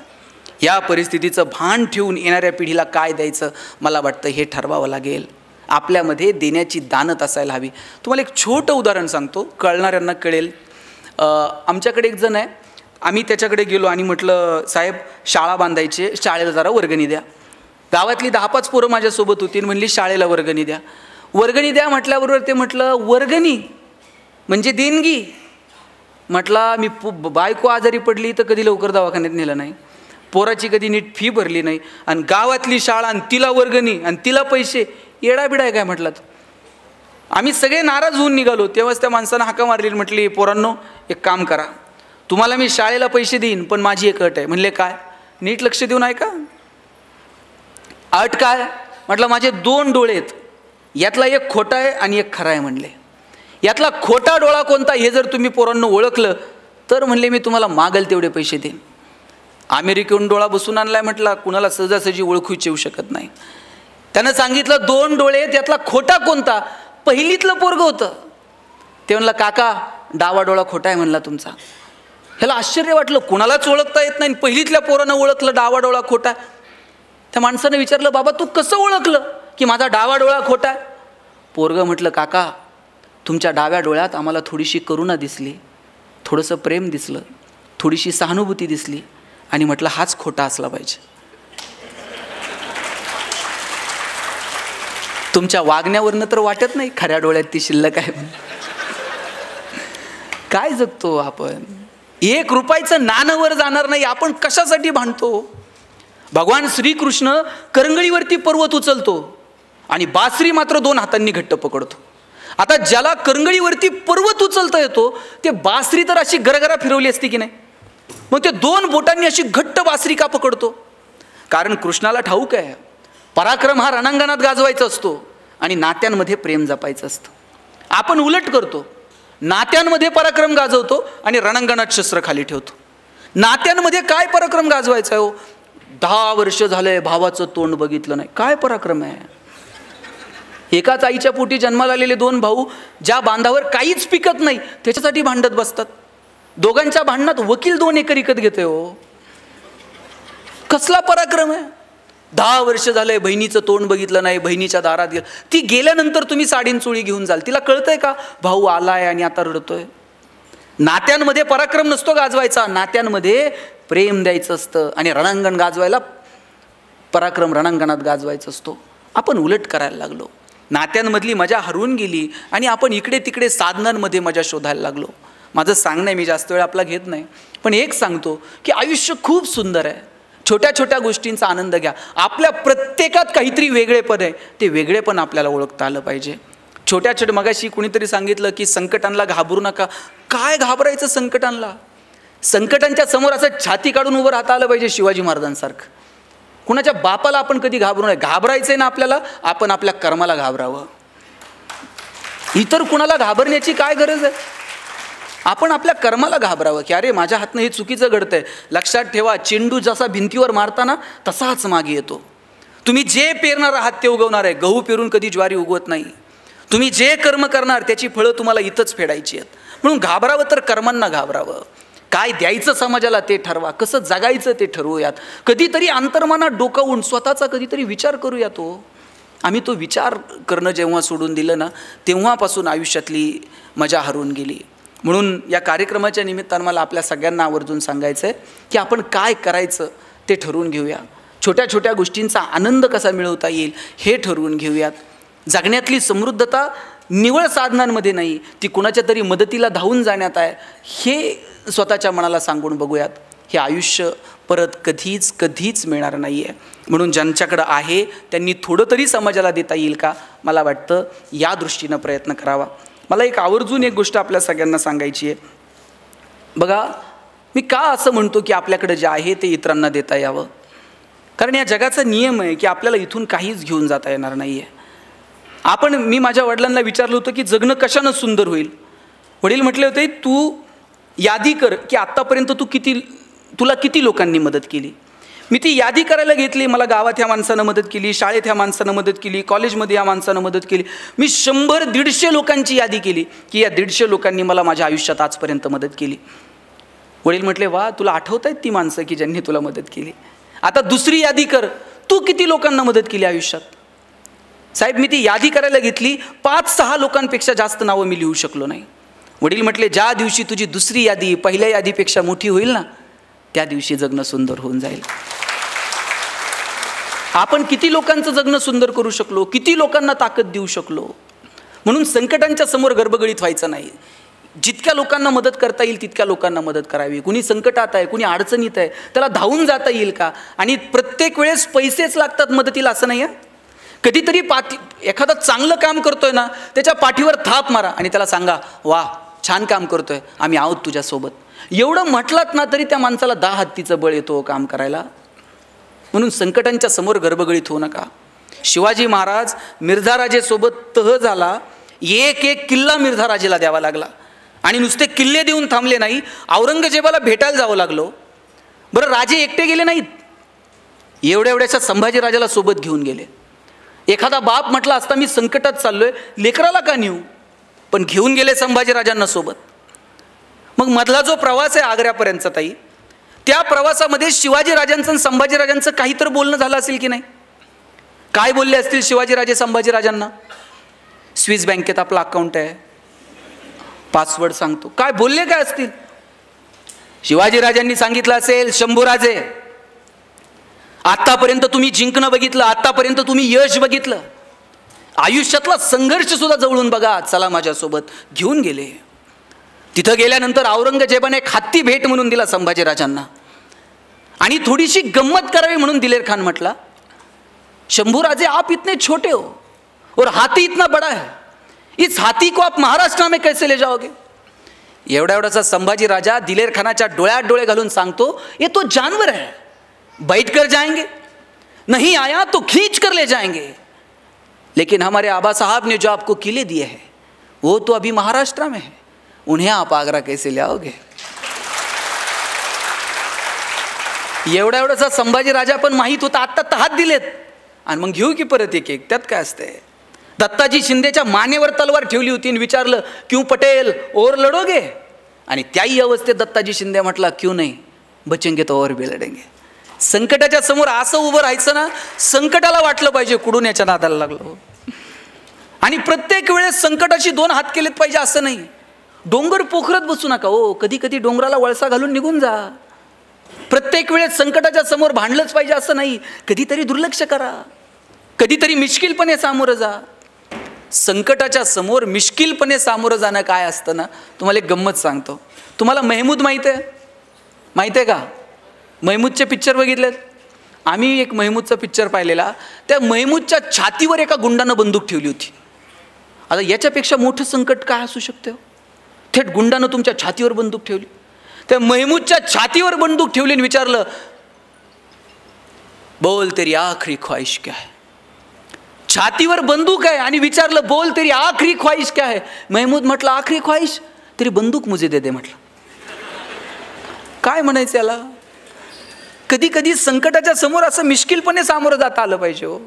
या परिस्थितीचं भान ठेवून येणाऱ्या पिढीला काय द्यायचं, मला वाटतं हे ठरवावं लागेल. आपल्यामध्ये देण्याची दानत असायला हवी. तुम्हाला एक छोटं उदाहरण सांगतो, कळणाऱ्यांना कळेल. आमच्याकडे एक जण आहे, आम्ही त्याच्याकडे गेलो आणि म्हटलं, साहेब शाळा बांधायचे, शाळेला जरा वर्गणी द्या. गावातली 10-5 पोरं माझ्यासोबत होती, म्हणली शाळेला वर्गणी द्या. वर्गणी द्या म्हटल्याबरोबर ते म्हटलं, वर्गणी म्हणजे देणगी. म्हटलं, मी बायको आजारी पडली तर कधी लवकर दवाखान्यात नेलं नाही, पोराची कधी नीट फी भरली नाही, आणि गावातली शाळा आणि तिला वर्गणी आणि तिला पैसे, येडाबिडा आहे काय म्हटलं. आम्ही सगळे नाराज होऊन निघालो. तेव्हाच त्या माणसानं हाका मारली, म्हटली, पोरांनो एक काम करा, तुम्हाला मी शाळेला पैसे देईन, पण माझी एक अट आहे. म्हणले काय? नीट लक्ष देऊन ऐका. अट काय? म्हटलं, माझे 2 डोळे आहेत, यातला एक खोटा आहे आणि एक खरा आहे. म्हणले, यातला खोटा डोळा कोणता हे जर तुम्ही पोरांनो ओळखलं तर म्हणले मी तुम्हाला मागल तेवढे पैसे देईन. अमेरिकेहून डोळा बसून आणलाय म्हटला, कुणाला सहजासहजी ओळखूच येऊ शकत नाही. त्यानं सांगितलं 2 डोळे, त्यातला खोटा कोणता? पहिलीतलं पोरगं होतं. ते म्हणलं, काका डावा डोळा खोटा आहे म्हणला तुमचा. ह्याला आश्चर्य वाटलं, कुणालाच ओळखता येत नाही, पहिलीतल्या पोरानं ओळखलं डावा डोळा खोटा. त्या माणसानं विचारलं, बाबा तू कसं ओळखलं की माझा डावा डोळा खोटा आहे? पोरगं म्हटलं, काका तुमच्या डाव्या डोळ्यात आम्हाला थोडीशी करुणा दिसली, थोडंसं प्रेम दिसलं, थोडीशी सहानुभूती दिसली, आणि म्हटलं हाच खोटा असला पाहिजे. तुमच्या वागण्यावरनं तर वाटत नाही खऱ्या डोळ्यात ती शिल्लक आहे. काय जगतो आपण? 1 रुपयाचं नाणं वर जाणार नाही, आपण कशासाठी भांडतो? भगवान श्रीकृष्ण करंगळीवरती पर्वत उचलतो आणि बासरी मात्र 2 हातांनी घट्ट पकडतो. आता ज्याला करंगळीवरती पर्वत उचलता येतो ते बासरी तर अशी गरगरा फिरवली असती की नाही, मग ते 2 बोटांनी अशी घट्ट बासरी का पकडतो? कारण कृष्णाला ठाऊक आहे, पराक्रम हा रणांगणात गाजवायचा असतो आणि नात्यांमध्ये प्रेम जपायचं असतं. आपण उलट करतो, नात्यांमध्ये पराक्रम गाजवतो आणि रणांगणात शस्त्र खाली ठेवतो. नात्यांमध्ये काय पराक्रम गाजवायचा आहे हो? 10 वर्ष झालंय भावाचं तोंड बघितलं नाही, काय पराक्रम आहे? एकाच आईच्या पोटी जन्माला आलेले 2 भाऊ ज्या बांधावर काहीच पिकत नाही त्याच्यासाठी भांडत बसतात. दोघांच्या भांडणात वकील 2 एकर विकत घेतोय हो. कसला पराक्रम आहे? 10 वर्ष झालंय बहिणीचं तोंड बघितलं नाही, बहिणीच्या दारात गेलं, ती गेल्यानंतर तुम्ही साडीन चोळी घेऊन जाल, तिला कळतंय का भाऊ आलाय आणि आता रडतोय? नात्यांमध्ये पराक्रम नसतो गाजवायचा, नात्यांमध्ये प्रेम द्यायचं असतं, आणि रणांगण गाजवायला पराक्रम रणांगणात गाजवायचा असतो. आपण उलट करायला लागलो, नात्यांमधली मजा हरवून गेली आणि आपण इकडे तिकडे साधनांमध्ये मजा शोधायला लागलो. माझं सांगणं आहे, मी जास्त वेळ आपला घेत नाही, पण एक सांगतो की आयुष्य खूप सुंदर आहे. छोट्या छोट्या गोष्टींचा आनंद घ्या. आपल्या प्रत्येकात काहीतरी वेगळेपण आहे, ते वेगळेपण आपल्याला ओळखता आलं पाहिजे. छोट्या छोट्या, मगाशी कुणीतरी सांगितलं की संकटांना घाबरू नका. काय घाबरायचं संकटांना? संकटांच्या समोर असं छाती काढून उभं राहता आलं पाहिजे शिवाजी महाराजांसारखं. कुणाच्या बापाला आपण कधी घाबरू नये. घाबरायचंय ना आपल्याला, आपण आपल्या कर्माला घाबरावं. इतर कुणाला घाबरण्याची काय गरज आहे? आपण आपल्या कर्माला घाबरावं की अरे माझ्या हातनं हे चुकीचं घडतंय. लक्षात ठेवा, चेंडू जसा भिंतीवर मारताना तसाच मागे येतो. तुम्ही जे पेरणार आहात ते उगवणार आहे. गहू पेरून कधी ज्वारी उगवत नाही. तुम्ही जे कर्म करणार त्याची फळं तुम्हाला इथंच फेडायची आहेत. म्हणून घाबरावं तर कर्मांना घाबरावं. काय द्यायचं समाजाला ते ठरवा, कसं जगायचं ते ठरवूयात. कधीतरी अंतर्मनात डोकावून स्वतःचा कधीतरी विचार करूयात. आम्ही तो विचार करणं जेव्हा सोडून दिलं ना, तेव्हापासून आयुष्यातली मजा हरवून गेली. म्हणून या कार्यक्रमाच्या निमित्तानं मला आपल्या सगळ्यांना आवर्जून सांगायचं आहे की आपण काय करायचं ते ठरवून घेऊया. छोट्या छोट्या गोष्टींचा आनंद कसा मिळवता येईल हे ठरवून घेऊयात. जगण्यातली समृद्धता निवळ साधनांमध्ये नाही, ती कुणाच्या तरी मदतीला धावून जाण्यात आहे, हे स्वतःच्या मनाला सांगून बघूयात. हे आयुष्य परत कधीच मिळणार नाही आहे. म्हणून ज्यांच्याकडं आहे त्यांनी थोडं तरी समाजाला देता येईल का, मला वाटतं या दृष्टीनं प्रयत्न करावा. मला एक आवर्जून एक गोष्ट आपल्या सगळ्यांना सांगायची आहे. बघा, मी का असं म्हणतो की आपल्याकडे जे आहे ते इतरांना देता यावं? कारण या जगाचा नियम आहे की आपल्याला इथून काहीच घेऊन जाता येणार नाही आहे. मी माझ्या वडिलांना विचारलं होतं की जगणं कशानं सुंदर होईल. वडील म्हटले होते, तू यादी कर की आत्तापर्यंत तुला किती लोकांनी मदत केली. मी ती यादी करायला घेतली. मला गावात ह्या माणसानं मदत केली, शाळेत ह्या माणसानं मदत केली, कॉलेजमध्ये या माणसानं मदत केली. मी 100-150 लोकांची यादी केली की या 150 लोकांनी मला माझ्या आयुष्यात आजपर्यंत मदत केली. वडील म्हटले, वा, तुला आठवत आहेत ती माणसं की ज्यांनी तुला मदत केली. आता दुसरी यादी कर, तू किती लोकांना मदत केली आयुष्यात. साहेब, मी ती यादी करायला घेतली, 5-6 लोकांपेक्षा जास्त नावं मी लिहू शकलो नाही. वडील म्हटले, ज्या दिवशी तुझी दुसरी यादी पहिल्या यादीपेक्षा मोठी होईल ना, त्या दिवशी जगणं सुंदर होऊन जाईल. आपण किती लोकांचं जगणं सुंदर करू शकलो, किती लोकांना ताकद देऊ शकलो. म्हणून संकटांच्या समोर गडबडीत व्हायचं नाही. जितक्या लोकांना मदत करता येईल तितक्या लोकांना मदत करावी. कुणी संकटात आहे, कुणी अडचणीत आहे, त्याला धावून जाता येईल का. आणि प्रत्येक वेळेस पैसेच लागतात मदतीला असं नाही आहे. कधीतरी एखादा चांगलं काम करतोय ना, त्याच्या पाठीवर थाप मारा आणि त्याला सांगा, वा, छान काम करतोय, आम्ही आहोत तुझ्यासोबत. एवढं म्हटलात ना तरी त्या माणसाला 10 हत्तीचं बळ येतो काम करायला. म्हणून संकटांच्या समोर गडबडीत होऊ नका. शिवाजी महाराज मिर्झा राजेसोबत तह झाला, एक किल्ला मिर्झा राजेला द्यावा लागला. आणि नुसते किल्ले देऊन थांबले नाही, औरंगजेबाला भेटायला जावं लागलो. बरं, राजे एकटे गेले नाहीत, एवढ्याशा संभाजीराजाला सोबत घेऊन गेले. एखादा बाप म्हटला असता, मी संकटात चाललोय, लेकराला का नेऊ, पण घेऊन गेले संभाजीराजांना सोबत. मग मधला जो प्रवास आहे आग्र्यापर्यंतचा ताई, त्या प्रवासामध्ये शिवाजीराजांचं आणि संभाजीराजांचं काहीतरी बोलणं झालं असेल की नाही. काय बोलले असतील शिवाजीराजे संभाजीराजांना. स्विस बँकेत आपला अकाउंट आहे, पासवर्ड सांगतो. काय बोलले काय असतील. शिवाजीराजांनी सांगितलं असेल, शंभूराजे, आतापर्यंत तुम्ही जिंकणं बघितलं, आतापर्यंत तुम्ही यश बघितलं, आयुष्यातला संघर्ष सुद्धा जवळून बघा, चला माझ्यासोबत. घेऊन गेले. तिथं गेल्यानंतर औरंगजेबाने एक हत्ती भेट म्हणून दिला संभाजीराजांना. आणि थोडीशी गंमत करावी म्हणून दिलेर खान म्हटला, शंभूराजे, आप इतने छोटे हो और हाथी इतना बड़ा है, इस हाथी को आप महाराष्ट्र में कैसे ले जाओगे. एवढासा संभाजी राजा दिलेर खानाच्या डोळ्यात डोळे घालून सांगतो, ये तो जानवर है, बैठ कर जाएंगे, नहीं आया तो खींच कर ले जाएंगे, लेकिन हमारे आबा साहब ने जो आपको किले दिए हैं वो तो अभी महाराष्ट्र में है, उन्हें आप आगरा कैसे ले आओगे. एवढासा संभाजी राजा पण माहीत होता, आत्ता हात दिलेत आणि मग घेऊ की परत एक एक, त्यात काय असते. दत्ताजी शिंदेच्या मानेवर तलवार ठेवली होती आणि विचारलं, क्यों पटेल और लढोगे. आणि त्याही अवस्थेत दत्ताजी शिंदे म्हटला, क्यों नाही, बचेंगे तो और भी लढेंगे. संकटाच्या समोर असं उभं राहायचं ना, संकटाला वाटलं पाहिजे कुठून याच्या नादाला लागलो. आणि प्रत्येक वेळेस संकटाशी 2 हात केलेत पाहिजे असं नाही. डोंगर पोखरत बसू नका हो, कधी कधी डोंगराला वळसा घालून निघून जा. प्रत्येक वेळेस संकटाच्या समोर भांडलंच पाहिजे असं नाही. कधीतरी दुर्लक्ष करा, कधीतरी मिश्किलपणे सामोरं जा. संकटाच्या समोर मिश्किलपणे सामोरं जाणं काय असतं ना, तुम्हाला एक गंमत सांगतो. तुम्हाला महमूद माहीत आहे का. महमूदचे पिक्चर बघितलेत. आम्ही एक महमूदचा पिक्चर पाहिलेला. त्या महमूदच्या छातीवर एका गुंडानं बंदूक ठेवली होती. आता याच्यापेक्षा मोठं संकट काय असू शकतं. थेट गुंडानं तुमच्या छातीवर बंदूक ठेवली. त्या महमूदच्या छातीवर बंदूक ठेवली आणि विचारलं, बोल तेरी आखरी ख्वाहिश क्या है. छातीवर बंदूक आहे आणि विचारलं, बोल तेरी आखरी ख्वाहिश क्या है. महमूद म्हटलं, आखरी ख्वाहिश तेरी बंदूक मुझे दे दे. म्हटलं, काय म्हणायचं याला. कधी कधी संकटाच्या समोर असं मिश्किलपणे सामोरं जाता आलं पाहिजे हो.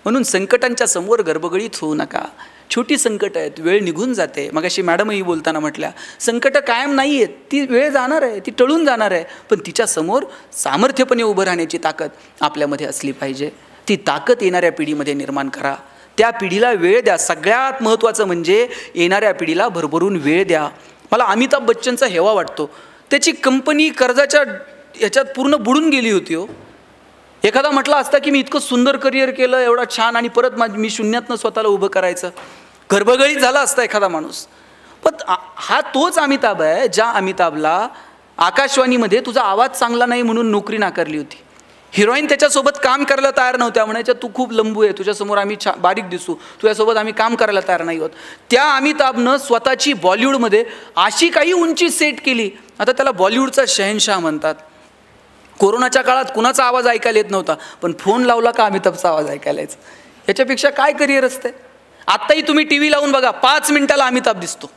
म्हणून संकटांच्या समोर गडबडीत होऊ नका. छोटी संकट आहेत, वेळ निघून जाते. मगाशी मॅडमही बोलताना म्हटल्या, संकट कायम नाही आहेत, ती वेळ जाणार आहे, ती टळून जाणार आहे, पण तिच्या समोर सामर्थ्यपणे उभं राहण्याची ताकद आपल्यामध्ये असली पाहिजे. ती ताकद येणाऱ्या पिढीमध्ये निर्माण करा. त्या पिढीला वेळ द्या. सगळ्यात महत्त्वाचं म्हणजे येणाऱ्या पिढीला भरभरून वेळ द्या. मला अमिताभ बच्चनचा हेवा वाटतो. त्याची कंपनी कर्जाच्या ह्याच्यात पूर्ण बुडून गेली होती हो. एखादा म्हटला असता की मी इतकं सुंदर करिअर केलं, एवढा छान, आणि परत मी शून्यातनं स्वतःला उभं करायचं, गरबगळीत झाला असता एखादा माणूस. पण हा तोच अमिताभ आहे ज्या अमिताभला आकाशवाणीमध्ये तुझा आवाज चांगला नाही म्हणून नोकरी नाकारली होती. हिरोईन त्याच्यासोबत काम करायला तयार नव्हत्या. म्हणायच्या, तू खूप लंबू आहे, तुझ्यासमोर आम्ही बारीक दिसू, तुझ्यासोबत आम्ही काम करायला तयार नाही होत. त्या अमिताभनं स्वतःची बॉलिवूडमध्ये अशी काही उंची सेट केली, आता त्याला बॉलिवूडचा शहनशाह म्हणतात. कोरोनाच्या काळात कुणाचा आवाज ऐकायला येत नव्हता, पण फोन लावला का अमिताभचा आवाज ऐकायला यायचा. याच्यापेक्षा काय करिअर असते. आत्ताही तुम्ही टी व्ही लावून बघा, 5 मिनिटाला अमिताभ दिसतो.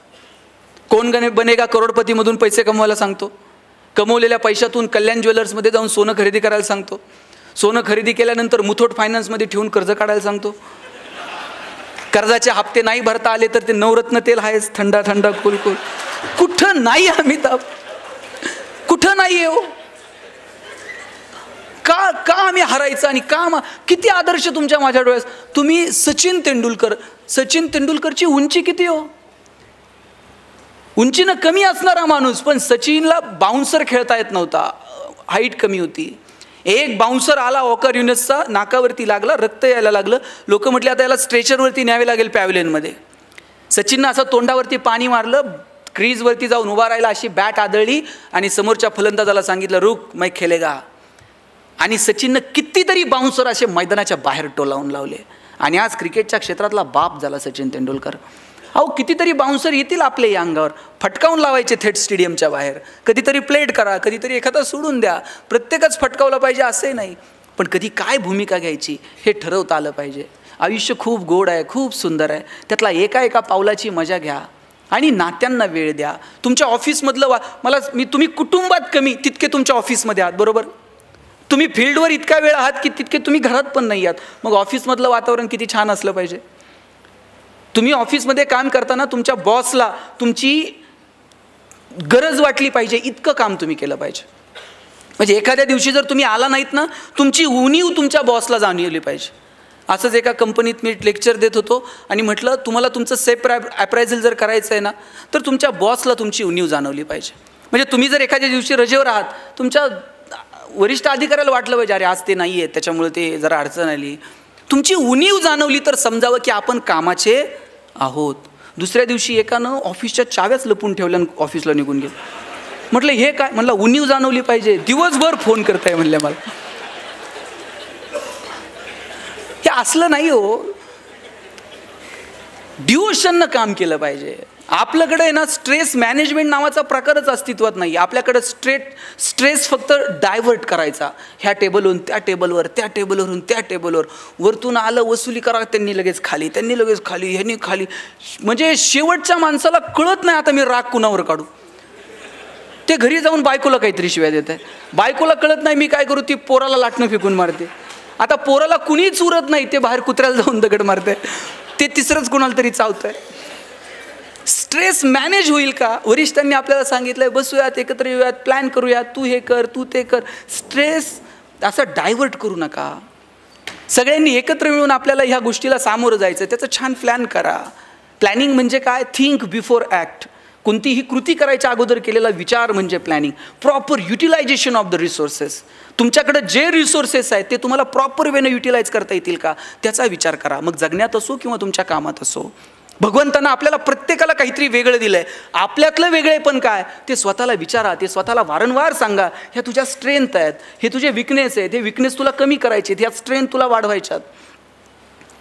कोण बनेगा करोडपतीमधून पैसे कमवायला सांगतो. कमवलेल्या पैशातून कल्याण ज्वेलर्समध्ये जाऊन सोनं खरेदी करायला सांगतो. सोनं खरेदी केल्यानंतर मुथूट फायनान्समध्ये ठेवून कर्ज काढायला सांगतो. कर्जाचे हप्ते नाही भरता आले तर ते नवरत्न तेल आहेच, थंडा थंडा कुल कुल. कुठं नाही अमिताभ, कुठं नाही हो. का का आम्ही हरायचं आणि का किती आदर्श तुमच्या माझ्या डोळ्यात. तुम्ही सचिन तेंडुलकरची उंची किती हो. उंचीनं कमी असणारा माणूस, पण सचिनला बाउन्सर खेळता येत नव्हता, हाईट कमी होती. एक बाउन्सर आला वॉकर युनिसचा, नाकावरती लागला, रक्त यायला लागलं. लोक म्हटले आता याला स्ट्रेचरवरती न्यावे लागेल पॅव्हलियनमध्ये. सचिननं असं तोंडावरती पाणी मारलं, क्रीजवरती जाऊन उभा राहिला, अशी बॅट आदळली आणि समोरच्या फलंदाजाला सांगितलं रुक मै खेलेगा. आणि सचिननं कितीतरी बाउन्सर असे मैदानाच्या बाहेर टोलावून लावले. आणि आज क्रिकेटच्या क्षेत्रातला बाप झाला सचिन तेंडुलकर. अहो कितीतरी बाउन्सर येतील आपल्या या अंगावर, फटकावून लावायचे थेट स्टेडियमच्या बाहेर. कधीतरी प्लेट करा, कधीतरी एखादा सोडून द्या. प्रत्येकच फटकावलं पाहिजे असे नाही, पण कधी काय भूमिका घ्यायची हे ठरवता आलं पाहिजे. आयुष्य खूप गोड आहे, खूप सुंदर आहे. त्यातला एका पावलाची मजा घ्या आणि नात्यांना वेळ द्या. तुमच्या ऑफिसमधलं तुम्ही कुटुंबात कमी तितके तुमच्या ऑफिसमध्ये आहात, बरोबर. तुम्ही फील्डवर इतका वेळ आहात की तितके तुम्ही घरात पण नाही आहात. मग ऑफिसमधलं वातावरण किती छान असलं पाहिजे. तुम्ही ऑफिसमध्ये काम करताना तुमच्या बॉसला तुमची गरज वाटली पाहिजे इतकं काम तुम्ही केलं पाहिजे. म्हणजे एखाद्या दिवशी जर तुम्ही आला नाहीत ना, तुमची उणीव तुमच्या बॉसला जाणवली पाहिजे. असंच एका कंपनीत मी लेक्चर देत होतो आणि म्हटलं तुम्हाला तुमचं सेल्फ अप्रायझल जर करायचं आहे ना, तर तुमच्या बॉसला तुमची उणीव जाणवली पाहिजे. म्हणजे तुम्ही जर एखाद्या दिवशी रजेवर आहात, तुमच्या वरिष्ठ अधिकाऱ्याला वाटलं पाहिजे अरे आज ते नाही आहेत त्याच्यामुळे ते जरा अडचण आली. तुमची उणीव जाणवली तर समजावं की आपण कामाचे आहोत. दुसऱ्या दिवशी एकानं ऑफिसच्या चाव्याच लपून ठेवल्या, ऑफिसला निघून गेलं. म्हटलं हे काय, म्हणलं उणीव जाणवली पाहिजे, दिवसभर फोन करताय म्हणल्या मला. हे असलं नाही हो, डिवोशननं काम केलं पाहिजे. आपल्याकडे ना स्ट्रेस मॅनेजमेंट नावाचा प्रकारच अस्तित्वात नाही. आपल्याकडे स्ट्रेस फक्त डायव्हर्ट करायचा, ह्या टेबलवरून त्या टेबलवर, त्या टेबलवरून त्या टेबलवर, वरतून आलं वसुली करा, त्यांनी लगेच खाली, ह्यांनी खाली. म्हणजे शेवटच्या माणसाला कळत नाही आता मी राग कुणावर काढू. ते घरी जाऊन बायकोला काहीतरी शिव्या देत आहे, बायकोला कळत नाही मी काय करू, ती पोराला लाटणं फेकून मारते. आता पोराला कुणीच उरत नाही, ते बाहेर कुत्र्याला जाऊन दगड मारते, ते तिसरंच कुणाला तरी चावतंय. स्ट्रेस मॅनेज होईल का. वरिष्ठांनी आपल्याला सांगितलंय बसूयात, एकत्र येऊयात, प्लॅन करूयात, तू हे कर, तू ते कर. स्ट्रेस असं डायव्हर्ट करू नका. सगळ्यांनी एकत्र मिळून आपल्याला ह्या गोष्टीला सामोरं जायचं, त्याचं छान प्लॅन करा. प्लॅनिंग म्हणजे काय, थिंक बिफोर ॲक्ट. कोणतीही कृती करायच्या अगोदर केलेला विचार म्हणजे planning. Proper utilization of the resources. तुमच्याकडे जे रिसोर्सेस आहेत ते तुम्हाला प्रॉपर वेनं युटिलाइज करता येतील का त्याचा विचार करा. मग जगण्यात असो किंवा तुमच्या कामात असो. भगवंतानं आपल्याला प्रत्येकाला काहीतरी वेगळं दिलंय. आपल्यातलं वेगळे पण काय ते स्वतःला विचारा, ते स्वतःला वारंवार सांगा. ह्या तुझ्या स्ट्रेंथ आहेत, हे तुझे विकनेस आहेत, हे विकनेस तुला कमी करायचे, ह्या स्ट्रेंथ तुला वाढवायच्यात.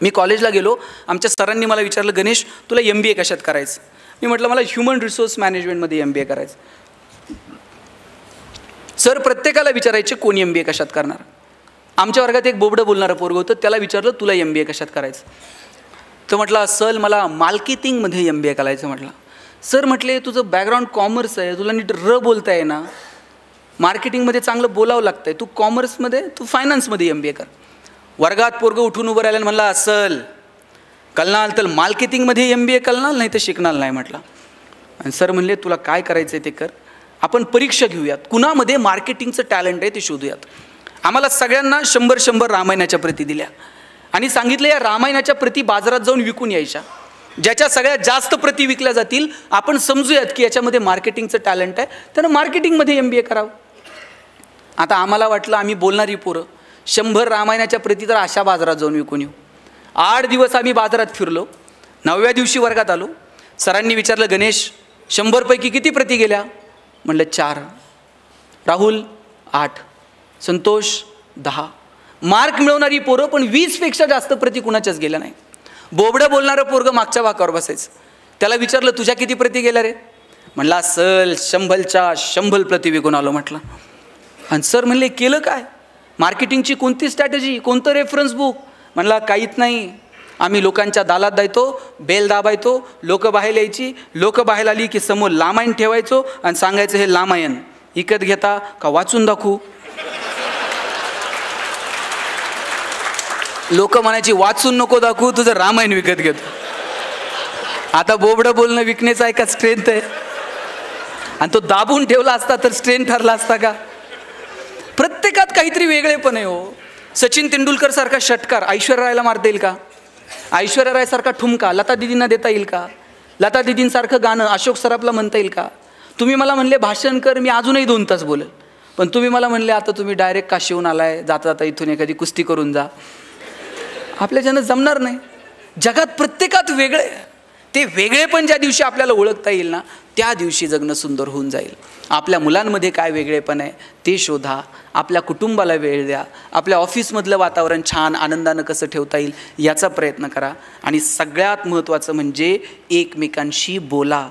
मी कॉलेजला गेलो, आमच्या सरांनी मला विचारलं गणेश तुला MBA कशात करायचं. मी म्हटलं मला ह्युमन रिसोर्स मॅनेजमेंटमध्ये MBA करायचं. सर प्रत्येकाला विचारायचे कोण MBA कशात करणार. आमच्या वर्गात एक बोबडं बोलणारं पोरगं होतं, त्याला विचारलं तुला MBA कशात करायचं. तर म्हटलं सर मला मार्केटिंगमध्ये MBA करायचं. म्हटलं सर म्हटले तुझं बॅकग्राऊंड कॉमर्स आहे, तुला नीट बोलता आहे ना, मार्केटिंगमध्ये चांगलं बोलावं लागतं आहे, तू कॉमर्समध्ये तू फायनान्समध्ये MBA कर. वर्गात पोरगं उठून उभं राहिलं म्हणला असल कळणार तर मार्केटिंगमध्ये MBA कळणार, नाही तर शिकणार नाही म्हटलं. आणि सर म्हणले तुला काय करायचं आहे ते कर, आपण परीक्षा घेऊयात, कुणामध्ये मार्केटिंगचं टॅलेंट आहे ते शोधूयात. आम्हाला सगळ्यांना 100 रामायणाच्या प्रती दिल्या आणि सांगितलं या रामायणाच्या प्रती बाजारात जाऊन विकून यायच्या. ज्याच्या सगळ्यात जास्त प्रती विकल्या जातील आपण समजूयात की याच्यामध्ये मार्केटिंगचं टॅलेंट आहे, त्यानं मार्केटिंगमध्ये MBA करावं. आता आम्हाला वाटलं आम्ही बोलणारी पोरं 100 रामायणाच्या प्रती तर अशा बाजारात जाऊन विकून येऊ. 8 दिवस आम्ही बाजारात फिरलो. 9व्या दिवशी वर्गात आलो. सरांनी विचारलं गणेश 100 पैकी किती प्रती गेल्या. म्हणलं 4. राहुल 8. संतोष 10. मार्क मिळवणारी पोरं पण 20पेक्षा जास्त प्रती कुणाच्याच गेल्या नाही. बोबडं बोलणारं पोरगं मागच्या वाकावर बसायचं. त्याला विचारलं तुझ्या किती प्रती गेल्या रे. म्हणला सल 100च्या 100 प्रती विकून आलो म्हटलं. आणि सर म्हणले केलं काय, मार्केटिंगची कोणती स्ट्रॅटेजी, कोणतं रेफरन्स बुक. म्हणला काहीच नाही, आम्ही लोकांच्या दालात जायचो, बेल दाबायचो, लोक बाहेर यायची, लोक बाहेर आली की समोर लामायण ठेवायचो आणि सांगायचं हे लामायण विकत घेता का वाचून दाखवू. लोक म्हणायची वाचून नको दाखवू, तुझं रामायण विकत घेतो. आता बोबडं बोलणं विकण्याचा आहे का स्ट्रेंथ आहे? आणि तो दाबून ठेवला असता तर स्ट्रेंथ ठरला असता का? प्रत्येकात काहीतरी वेगळेपण आहे हो. सचिन तेंडुलकर सारखा षटकार ऐश्वर्या रायला मारता येईल का? ऐश्वर्या राय सारखा ठुमका लता दिदींना देता येईल का? लता दिदींसारखं गाणं अशोक सराफला म्हणता येईल का? तुम्ही मला म्हणले भाषण कर, मी अजूनही 2 तास बोलेल. पण तुम्ही मला म्हणले आता तुम्ही डायरेक्ट काशीहून आलाय, जाता जाता इथून एखादी कुस्ती करून जा. आपल्याच्यानं जमणार नाही. जगात प्रत्येकात वेगळे. ते वेगळेपण ज्या दिवशी आपल्याला ओळखता येईल ना, त्या दिवशी जगणं सुंदर होऊन जाईल. आपल्या मुलांमध्ये काय वेगळेपण आहे ते शोधा, आपल्या कुटुंबाला वेळ द्या, आपल्या ऑफिसमधलं वातावरण छान आनंदानं कसं ठेवता येईल याचा प्रयत्न करा. आणि सगळ्यात महत्त्वाचं म्हणजे एकमेकांशी बोला,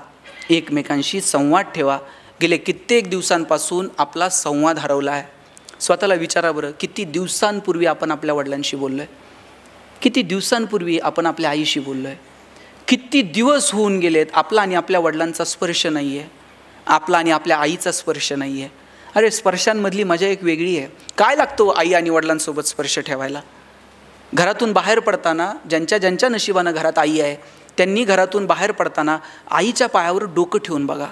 एकमेकांशी संवाद ठेवा. गेले कित्येक दिवसांपासून आपला संवाद हरवला आहे. स्वतःला विचारा बरं, किती दिवसांपूर्वी आपण आपल्या वडिलांशी बोललो आहे? किती दिवसांपूर्वी आपण आपल्या आईशी बोललो आहे? किती दिवस होऊन गेलेत आपला आणि आपल्या वडिलांचा स्पर्श नाही आहे, आपला आणि आपल्या आईचा स्पर्श नाही आहे. अरे स्पर्शांमधली मजा एक वेगळी आहे. काय लागतो आई आणि वडिलांसोबत स्पर्श ठेवायला? घरातून बाहेर पडताना ज्यांच्या ज्यांच्या नशिबानं घरात आई आहे त्यांनी घरातून बाहेर पडताना आईच्या पायावर डोकं ठेवून बघा.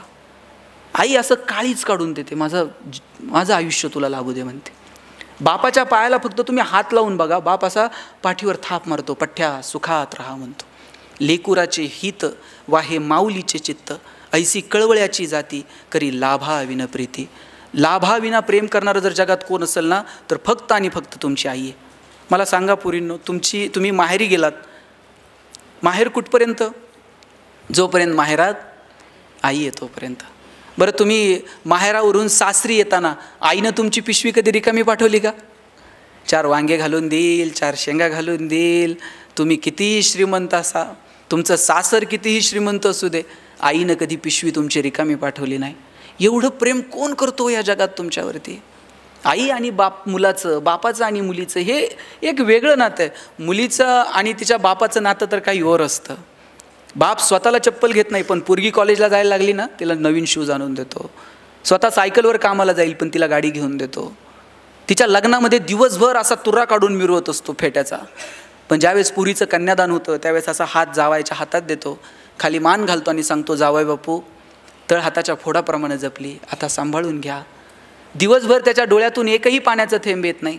आई असं काळीच काढून देते, माझं आयुष्य तुला लागू दे म्हणते. बापाच्या पायाला फक्त तुम्ही हात लावून बघा, बाप असा पाठीवर थाप मारतो, पठ्ठ्या सुखात राहा म्हणतो. लेकुराचे हित वाहे माऊलीचे चित्त, ऐसी कळवळ्याची जाती करी लाभाविन प्रीती. लाभाविना प्रेम करणारं जर जगात कोण असेल ना तर फक्त आणि फक्त तुमची आई आहे. मला सांगा पोरींनो, तुम्ही माहेरी गेलात, माहेर कुठपर्यंत? जोपर्यंत माहेरात आई आहे तोपर्यंत. बरं तुम्ही माहेरावरून सासरी येताना आईनं तुमची पिशवी कधी रिकामी पाठवली का? 4 वांगे घालून देईल, 4 शेंगा घालून देईल. तुम्ही कितीही श्रीमंत असा, तुमचं सासर कितीही श्रीमंत असू दे, आईनं कधी पिशवी तुमची रिकामी पाठवली नाही. एवढं प्रेम कोण करतो या जगात तुमच्यावरती? आई आणि मुलाचं, बापाचं आणि मुलीचं हे एक वेगळं नातं आहे. मुलीचं आणि तिच्या बापाचं नातं तर काही और असतं. बाप स्वतःला चप्पल घेत नाही, पण पोरगी कॉलेजला जायला लागली ना तिला नवीन शूज आणून देतो. स्वतः सायकलवर कामाला जाईल पण तिला गाडी घेऊन देतो. तिच्या लग्नामध्ये दिवसभर असा तुरा काढून मिरवत असतो फेट्याचा. पण ज्यावेळेस पुरीचं कन्यादान होतं त्यावेळेस असा हात जावायच्या हातात देतो, खाली मान घालतो आणि सांगतो, जावई बापू तळ हाताच्या फोडाप्रमाणे जपली, आता सांभाळून घ्या. दिवसभर त्याच्या डोळ्यातून एकही पाण्याचं थेंब येत नाही.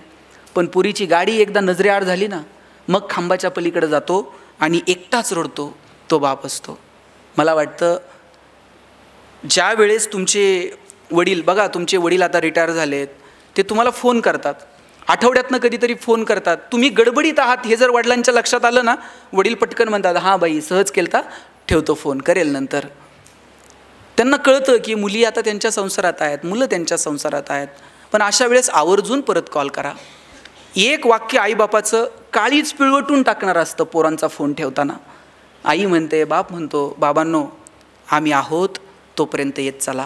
पण पुरीची गाडी एकदा नजरेआड झाली ना मग खांबाच्या पलीकडे जातो आणि एकटाच रडतो. तो बाप असतो. मला वाटतं ज्या वेळेस तुमचे वडील, बघा तुमचे वडील आता रिटायर झालेत, ते तुम्हाला फोन करतात, आठवड्यातनं कधीतरी फोन करतात. तुम्ही गडबडीत आहात हे जर वडिलांच्या लक्षात आलं ना, वडील पटकन म्हणतात, हां बाई सहज केलता, ठेवतो फोन, करेल नंतर. त्यांना कळतं की मुली आता त्यांच्या संसारात आहेत, मुलं त्यांच्या संसारात आहेत. पण अशा वेळेस आवर्जून परत कॉल करा. एक वाक्य आईबापाचं काळीच पिळवटून टाकणार असतं पोरांचा फोन ठेवताना. आई म्हणते, बाप म्हणतो, बाबांनो आम्ही आहोत तोपर्यंत येत चला.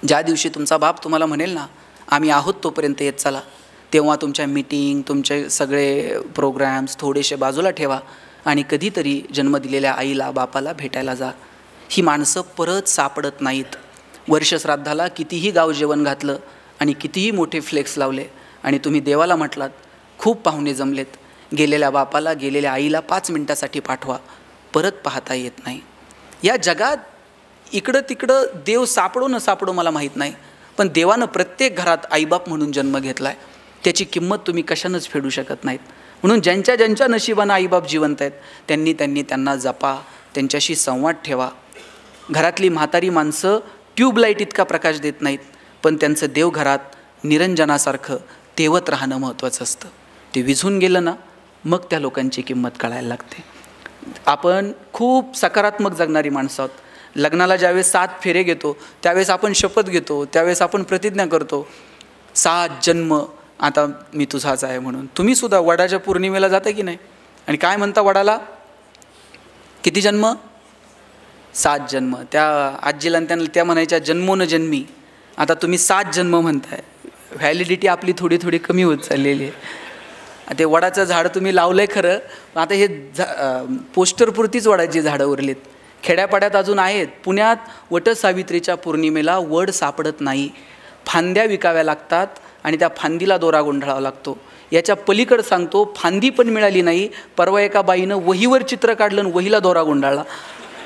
ज्या दिवशी तुमचा बाप तुम्हाला म्हणेल ना आम्ही आहोत तोपर्यंत येत चला, तेव्हा तुमच्या मीटिंग, तुमचे सगळे प्रोग्रॅम्स थोडेसे बाजूला ठेवा आणि कधीतरी जन्म दिलेल्या आईला बापाला भेटायला जा. ही माणसं परत सापडत नाहीत. वर्षश्राद्धाला कितीही गाव जेवण घातलं आणि कितीही मोठे फ्लेक्स लावले आणि तुम्ही देवाला म्हटलात, खूप पाहुणे जमलेत, गेलेल्या बापाला, गेलेल्या आईला 5 मिनिटासाठी पाठवा, परत पाहता येत नाही. या जगात इकडं तिकडं देव सापडो न सापडो मला माहीत नाही, पण देवानं प्रत्येक घरात आईबाप म्हणून जन्म घेतला आहे. त्याची किंमत तुम्ही कशानंच फेडू शकत नाहीत. म्हणून ज्यांच्या ज्यांच्या नशिबानं आईबाप जिवंत आहेत त्यांना जपा, त्यांच्याशी संवाद ठेवा. घरातली म्हातारी माणसं ट्यूबलाईट इतका प्रकाश देत नाहीत, पण त्यांचं देव घरात निरंजनासारखं तेवत राहणं महत्त्वाचं असतं. ते विझून गेलं ना मग त्या लोकांची किंमत कळायला लागते. आपण खूप सकारात्मक जगणारी माणसं आहोत. लग्नाला ज्यावेळेस 7 फेरे घेतो त्यावेळेस आपण शपथ घेतो, त्यावेळेस आपण प्रतिज्ञा करतो, 7 जन्म आता मी तुझाच आहे म्हणून. तुम्हीसुद्धा वडाच्या पौर्णिमेला जाता की नाही? आणि काय म्हणता वडाला? किती जन्म? 7 जन्म. त्या आजीला त्यांना त्या म्हणायच्या जन्मोन जन्मी. आता तुम्ही 7 जन्म म्हणताय. व्हॅलिडिटी आपली थोडी थोडी कमी होत चाललेली आहे. ते वडाचं झाड तुम्ही लावलंय खरं, पण आता हे पोस्टरपुरतीच वडाची झाडं उरलीत. खेड्यापाड्यात अजून आहेत. पुण्यात वटसावित्रीच्या पौर्णिमेला वड सापडत नाही, फांद्या विकाव्या लागतात आणि त्या फांदीला दोरा गुंढाळावा लागतो. याच्या पलीकडं सांगतो, फांदी पण मिळाली नाही. परवा एका बाईनं वहीवर चित्र काढलं आणि वहीला दोरा गुंढाळला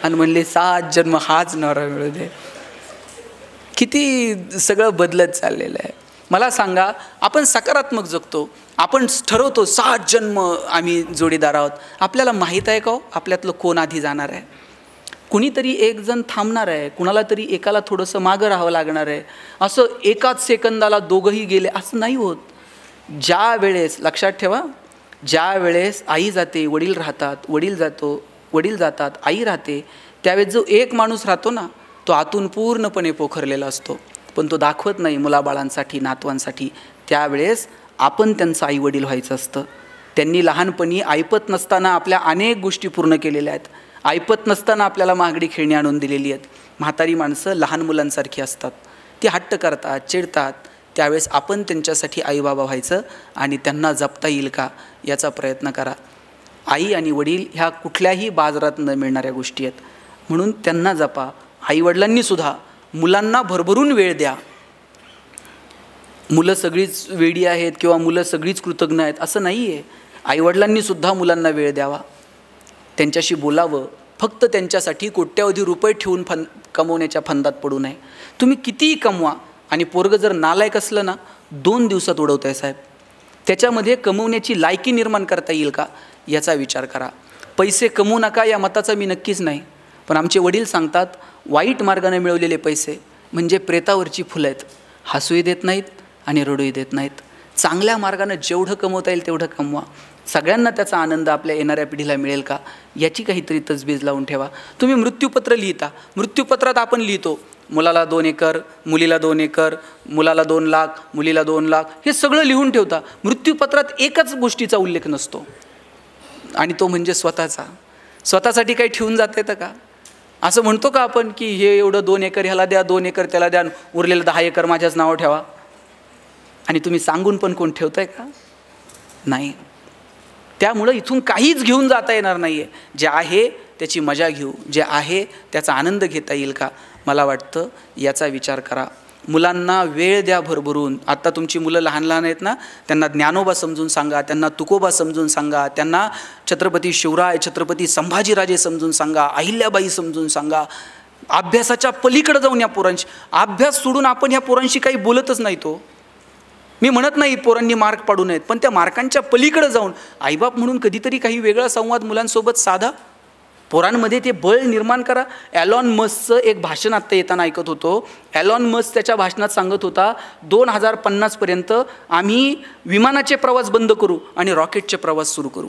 आणि म्हणले 7 जन्म हाच नवरा मिळू दे. किती सगळं बदलत चाललेलं आहे. मला सांगा, आपण सकारात्मक जगतो, आपण ठरवतो 7 जन्म आम्ही जोडीदार आहोत. आपल्याला माहीत आहे का हो आपल्यातलं कोण आधी जाणार आहे? कुणीतरी एक जण थांबणार आहे, कुणाला तरी एकाला थोडंसं मागं राहावं लागणार आहे. असं एकाच सेकंदाला दोघंही गेले असं नाही होत. ज्या वेळेस, लक्षात ठेवा, ज्या वेळेस आई जाते वडील राहतात, वडील जातात आई राहते, त्यावेळेस जो एक माणूस राहतो ना, तो आतून पूर्णपणे पोखरलेला असतो, पण तो दाखवत नाही मुलाबाळांसाठी, नातवांसाठी. त्यावेळेस आपण त्यांचं आई वडील व्हायचं असतं. त्यांनी लहानपणी ऐपत नसताना आपल्या अनेक गोष्टी पूर्ण केलेल्या आहेत. ऐपत नसताना आपल्याला महागडी खेळणी आणून दिलेली आहेत. म्हातारी माणसं लहान मुलांसारखी असतात, ती हट्ट करतात, चिडतात. त्यावेळेस आपण त्यांच्यासाठी आईबाबा व्हायचं आणि त्यांना जपता येईल का याचा प्रयत्न करा. आई आणि वडील ह्या कुठल्याही बाजारात न मिळणाऱ्या गोष्टी आहेत, म्हणून त्यांना जपा. आईवडिलांनीसुद्धा मुलांना भरभरून वेळ द्या. मुलं सगळीच वेडी आहेत किंवा मुलं सगळीच कृतज्ञ आहेत असं नाही आहे. आईवडिलांनीसुद्धा मुलांना वेळ द्यावा, त्यांच्याशी बोलावं. फक्त त्यांच्यासाठी कोट्यावधी रुपये ठेवून कमवण्याच्या फंदात पडू नये. तुम्ही कितीही कमवा आणि पोरगं जर नालायक असलं ना, 2 दिवसात उडवताय साहेब. त्याच्यामध्ये कमवण्याची लायकी निर्माण करता येईल का याचा विचार करा. पैसे कमवू नका या मताचा मी नक्कीच नाही, पण आमचे वडील सांगतात वाईट मार्गाने मिळवलेले पैसे म्हणजे प्रेतावरची फुलं आहेत, हसूही देत नाहीत आणि रडूही देत नाहीत. चांगल्या मार्गानं जेवढं कमवता येईल तेवढं कमवा. सगळ्यांना त्याचा आनंद आपल्या येणाऱ्या पिढीला मिळेल का याची काहीतरी तजबीज लावून ठेवा. तुम्ही मृत्यूपत्र लिहिता, मृत्यूपत्रात आपण लिहितो मुलाला 2 एकर, मुलीला 2 एकर, मुलाला 2 लाख, मुलीला 2 लाख, हे सगळं लिहून ठेवता. मृत्यूपत्रात एकच गोष्टीचा उल्लेख नसतो आणि तो म्हणजे स्वतःसाठी काही ठेवून जात येतं का? असं म्हणतो का आपण की हे एवढं 2 एकर ह्याला द्या, 2 एकर त्याला द्या, उरलेलं 10 एकर माझ्याच नावावर ठेवा? आणि तुम्ही सांगून पण कोण ठेवताय का? नाही. त्यामुळं इथून काहीच घेऊन जाता येणार नाही आहे. जे आहे त्याची मजा घेऊ, जे आहे त्याचा आनंद घेता येईल का, मला वाटतं याचा विचार करा. मुलांना वेळ द्या भरभरून. आत्ता तुमची मुलं लहान लहान आहेत ना, त्यांना ज्ञानोबा समजून सांगा, त्यांना तुकोबा समजून सांगा, त्यांना छत्रपती शिवराय, छत्रपती संभाजीराजे समजून सांगा, अहिल्याबाई समजून सांगा. अभ्यासाच्या पलीकडे जाऊन या पोरांशी, अभ्यास सोडून आपण ह्या पोरांशी काही बोलतच नाही. तो मी म्हणत नाही पोरांनी मार्क पाडू नयेत, पण त्या मार्कांच्या पलीकडे जाऊन आईबाप म्हणून कधीतरी काही वेगळा संवाद मुलांसोबत साधा. पोरांमध्ये ते बळ निर्माण करा. ॲलॉन मस्कचं एक भाषण आत्ता येताना ऐकत होतो. ॲलॉन मस्क त्याच्या भाषणात सांगत होता 2050पर्यंत आम्ही विमानाचे प्रवास बंद करू आणि रॉकेटचे प्रवास सुरू करू.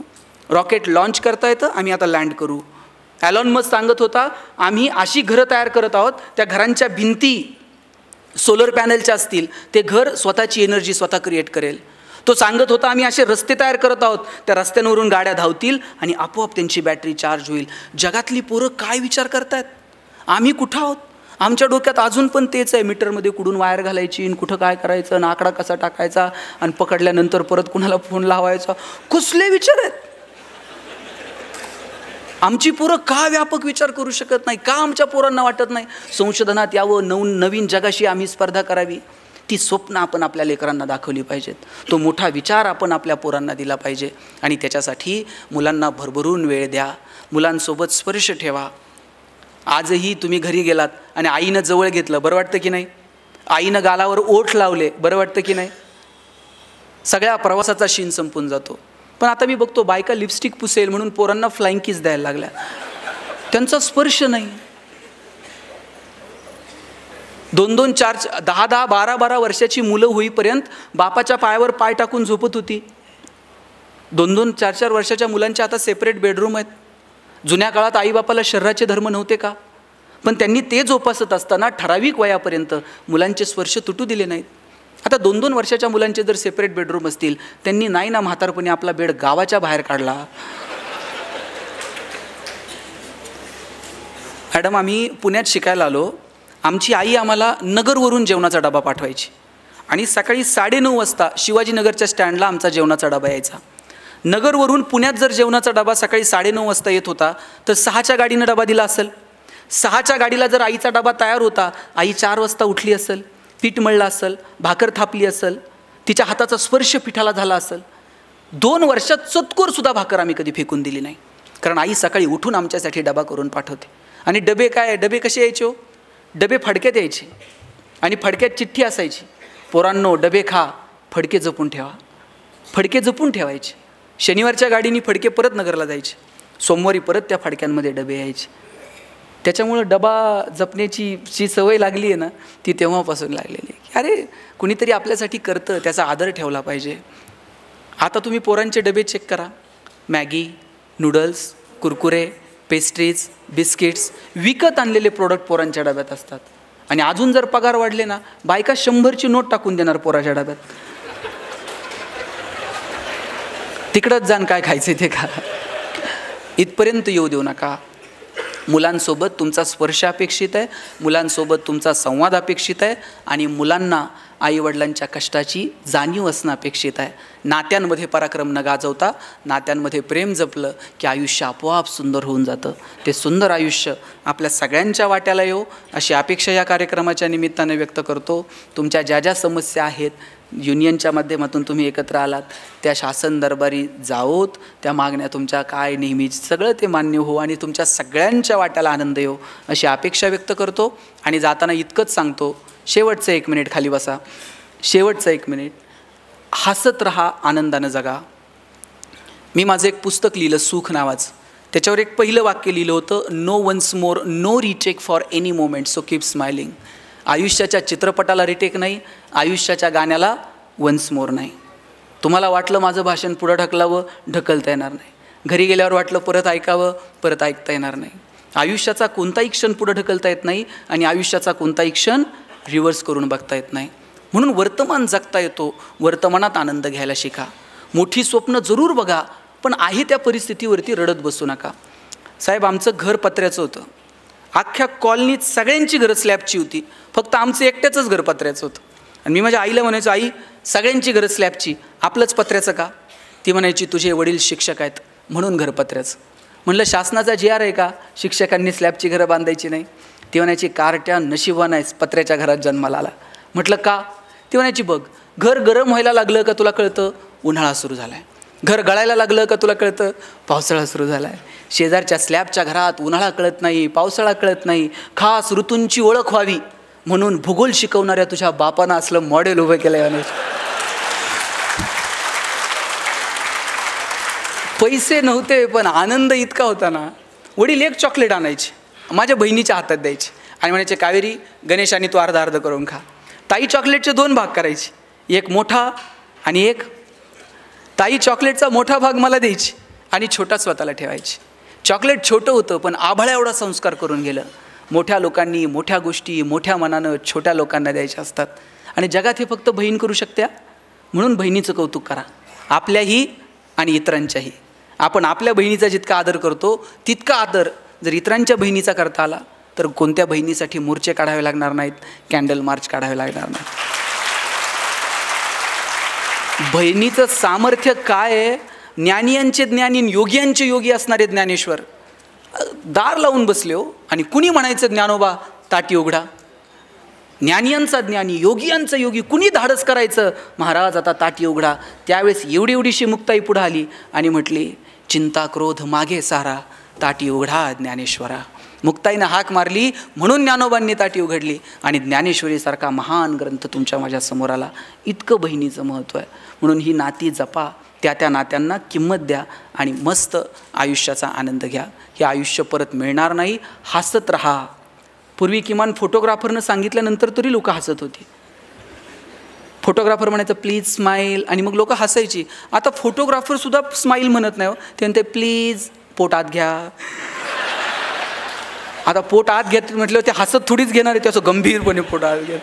रॉकेट लॉन्च करता येतं, आम्ही आता लँड करू. ॲलॉन मस्क सांगत होता आम्ही अशी घरं तयार करत आहोत, त्या घरांच्या भिंती सोलर पॅनलच्या असतील, ते घर स्वतःची एनर्जी स्वतः क्रिएट करेल. तो सांगत होता आम्ही असे रस्ते तयार करत आहोत, त्या रस्त्यांवरून गाड्या धावतील आणि आपोआप त्यांची बॅटरी चार्ज होईल. जगातली पोरं काय विचार करतायत? आम्ही कुठं आहोत? आमच्या डोक्यात अजून पण तेच आहे, मीटरमध्ये कुठून वायर घालायची आणि कुठं काय करायचं, आकडा कसा टाकायचा आणि पकडल्यानंतर परत कुणाला फोन लावायचा. कसले विचार आहेत? आमची पोरं का व्यापक विचार करू शकत नाही? का आमच्या पोरांना वाटत नाही संशोधनात यावं, नवीन जगाशी आम्ही स्पर्धा करावी? ती स्वप्न आपण आपल्या लेकरांना दाखवली पाहिजेत. तो मोठा विचार आपण आपल्या पोरांना दिला पाहिजे आणि त्याच्यासाठी मुलांना भरभरून वेळ द्या, मुलांसोबत स्पर्श ठेवा. आजही तुम्ही घरी गेलात आणि आईनं जवळ घेतलं, बरं वाटतं की नाही? आईनं गालावर ओठ लावले, बरं वाटतं की नाही? सगळ्या प्रवासाचा शीन संपून जातो. पण आता मी बघतो बायका लिपस्टिक पुसेल म्हणून पोरांना फ्लाइंग किस द्यायला लागल्या, त्यांचा स्पर्श नाही. 2-2, 4, 10-10, 12-12 वर्षाची मुलं होईपर्यंत बापाच्या पायावर पाय टाकून झोपत होती. 2-2, 4-4 वर्षाच्या मुलांच्या आता सेपरेट बेडरूम आहेत. जुन्या काळात आईबापाला शरीराचे धर्म नव्हते का? पण त्यांनी ते जोपासत असताना ठराविक वयापर्यंत मुलांचे स्पर्श तुटू दिले नाहीत. आता 2-2 वर्षाच्या मुलांचे जर सेपरेट बेडरूम असतील, त्यांनी नाही ना म्हातारपणी आपला बेड गावाच्या बाहेर काढला. मॅडम, आम्ही पुण्यात शिकायला आलो. आमची आई आम्हाला नगरवरून जेवणाचा डबा पाठवायची आणि सकाळी 9:30 वाजता शिवाजीनगरच्या स्टँडला आमचा जेवणाचा डबा यायचा. नगरवरून पुण्यात जर जेवणाचा डबा सकाळी 9:30 वाजता येत होता तर 6च्या गाडीनं डबा दिला असेल. 6च्या गाडीला जर आईचा डबा तयार होता, आई 4 वाजता उठली असेल, पीठ मळलं असेल, भाकर थापली असेल, तिच्या हाताचा स्पर्श पिठाला झाला असेल. 2 वर्षात चतकोरसुद्धा भाकर आम्ही कधी फेकून दिली नाही, कारण आई सकाळी उठून आमच्यासाठी डबा करून पाठवते. आणि डबे काय, डबे कसे यायचे हो? डबे फडक्यात यायचे आणि फडक्यात चिठ्ठी असायची, पोरांनो डबे खा, फडके जपून ठेवा. फडके जपून ठेवायचे. शनिवारच्या गाडीने फडके परत नगरला जायचे, सोमवारी परत त्या फडक्यांमध्ये डबे यायचे. त्याच्यामुळं डबा जपण्याची जी सवय लागली आहे ना, ती तेव्हापासून लागलेली आहे. अरे कुणीतरी आपल्यासाठी करतं, त्याचा आदर ठेवला पाहिजे. आता तुम्ही पोरांचे डबे चेक करा. Maggi, noodles, Kurkure, pastries, biscuits, विकत आणलेले प्रोडक्ट पोरांच्या डब्यात असतात. आणि अजून जर पगार वाढले ना, बायका 100ची नोट टाकून देणार पोराच्या डब्यात. तिकडंच जाण, काय खायचे ते खा. इथपर्यंत येऊ देऊ नका. मुलांसोबत तुमचा स्पर्श अपेक्षित आहे, मुलांसोबत तुमचा संवाद अपेक्षित आहे आणि मुलांना आईवडिलांच्या कष्टाची जाणीव असणं अपेक्षित आहे. नात्यांमध्ये पराक्रम न गाजवता नात्यांमध्ये प्रेम जपलं की आयुष्य आपोआप सुंदर होऊन जातं. ते सुंदर आयुष्य आपल्या सगळ्यांच्या वाट्याला येऊ अशी अपेक्षा या कार्यक्रमाच्या निमित्ताने व्यक्त करतो. तुमच्या ज्या ज्या समस्या आहेत, युनियनच्या माध्यमातून तुम्ही एकत्र आलात, त्या शासन दरबारी जाओत, त्या मागण्या तुमच्या काय नेहमी सगळं ते मान्य हो आणि तुमच्या सगळ्यांच्या वाट्याला आनंद येऊ अशी अपेक्षा व्यक्त करतो. आणि जाताना इतकंच सांगतो, शेवटचं 1 मिनिट खाली बसा, शेवटचं 1 मिनिट, हसत राहा, आनंदानं जगा. मी माझं एक पुस्तक लिहिलं, सुख नावाचं. त्याच्यावर एक पहिलं वाक्य लिहिलं होतं, no once more, no retake for any moment, so keep smiling. आयुष्याच्या चित्रपटाला रिटेक नाही, आयुष्याच्या गाण्याला वन्स मोर नाही. तुम्हाला वाटलं माझं भाषण पुढं ढकलावं, ढकलता येणार नाही. घरी गेल्यावर वाटलं परत ऐकावं, परत ऐकता येणार नाही. आयुष्याचा कोणताही क्षण पुढं ढकलता येत नाही आणि आयुष्याचा कोणताही क्षण रिव्हर्स करून बघता येत नाही. म्हणून वर्तमान जगता येतो, वर्तमानात आनंद घ्यायला शिका. मोठी स्वप्न जरूर बघा, पण आहे त्या परिस्थितीवरती रडत बसू नका. साहेब, आमचं घर पत्र्याचं होतं. अख्ख्या कॉलनीत सगळ्यांची घरं स्लॅबची होती, फक्त आमचं एकट्याचंच घर पत्र्याचं होतं. आणि मी माझ्या आईला म्हणायचो, आई सगळ्यांची घरं स्लॅबची, आपलंच पत्र्याचं का? ती म्हणायची, तुझे वडील शिक्षक आहेत म्हणून घर पत्र्याचं. म्हणलं शासनाचा GR आहे का शिक्षकांनी स्लॅबची घरं बांधायची नाही? ती म्हणायची, कार्ट्या नशिबान आहेस पत्र्याच्या घरात जन्माला आला. म्हटलं का? ती म्हणायची, बघ घर गरम व्हायला लागलं का तुला कळतं उन्हाळा सुरू झाला आहे, घर गळायला लागलं का तुला कळतं पावसाळा सुरू झाला आहे. शेजारच्या स्लॅबच्या घरात उन्हाळा कळत नाही, पावसाळा कळत नाही. खास ऋतूंची ओळख व्हावी म्हणून भूगोल शिकवणाऱ्या तुझ्या बापानं असलं मॉडेल उभं केलं आहे. पैसे नव्हते पण आनंद इतका होता ना. वडील एक चॉकलेट आणायचे, माझ्या बहिणीच्या हातात द्यायचे आणि म्हणायचे, कावेरी गणेशाने तू अर्धा अर्ध करून खा. ताई चॉकलेटचे 2 भाग करायचे, एक मोठा आणि एक. ताई चॉकलेटचा मोठा भाग मला द्यायची आणि छोटा स्वतःला ठेवायची. चॉकलेट छोटं होतं पण आभाळा एवढा संस्कार करून गेलं. मोठ्या लोकांनी मोठ्या गोष्टी मोठ्या मनानं छोट्या लोकांना द्यायच्या असतात आणि जगात हे फक्त बहीण करू शकते. म्हणून बहिणीचं कौतुक करा, आपल्याही आणि इतरांच्याही. आपण आपल्या बहिणीचा जितका आदर करतो तितका आदर जर इतरांच्या बहिणीचा करता आला तर कोणत्या बहिणीसाठी मोर्चे काढावे लागणार नाहीत, कॅन्डल मार्च काढावे लागणार नाहीत. बहिणीचं सामर्थ्य काय आहे? ज्ञानियांचे ज्ञानी, योगियांचे योगी असणारे ज्ञानेश्वर दार लावून बसले हो. आणि कुणी म्हणायचं ज्ञानोबा ताटी उघडा? ज्ञानियांचा ज्ञानी, योगियांचा योगी, कुणी धाडस करायचं महाराज आता ताटी उघडा? त्यावेळेस एवढी एवढीशी मुक्ताई पुढं आली आणि म्हटली, चिंता क्रोध मागे सारा, ताटी उघडा ज्ञानेश्वरा. मुक्ताईनं हाक मारली म्हणून ज्ञानोबांनी ताटी उघडली आणि ज्ञानेश्वरीसारखा महान ग्रंथ तुमच्या माझ्या समोर आला. इतकं बहिणीचं महत्त्व आहे. म्हणून ही नाती जपा, त्या नात्यांना किंमत द्या आणि मस्त आयुष्याचा आनंद घ्या. हे आयुष्य परत मिळणार नाही. हसत राहा. पूर्वी किमान फोटोग्राफरनं सांगितल्यानंतर तरी लोक हसत होती. फोटोग्राफर म्हणायचं प्लीज स्माईल आणि मग लोक हसायची. आता फोटोग्राफरसुद्धा स्माईल म्हणत नाही हो, ते म्हणते प्लीज पोट आत घ्या. आता पोट आत घेत म्हटलं ते हसत थोडीच घेणार आहे, ते असं गंभीरपणे पोट आत घ्या.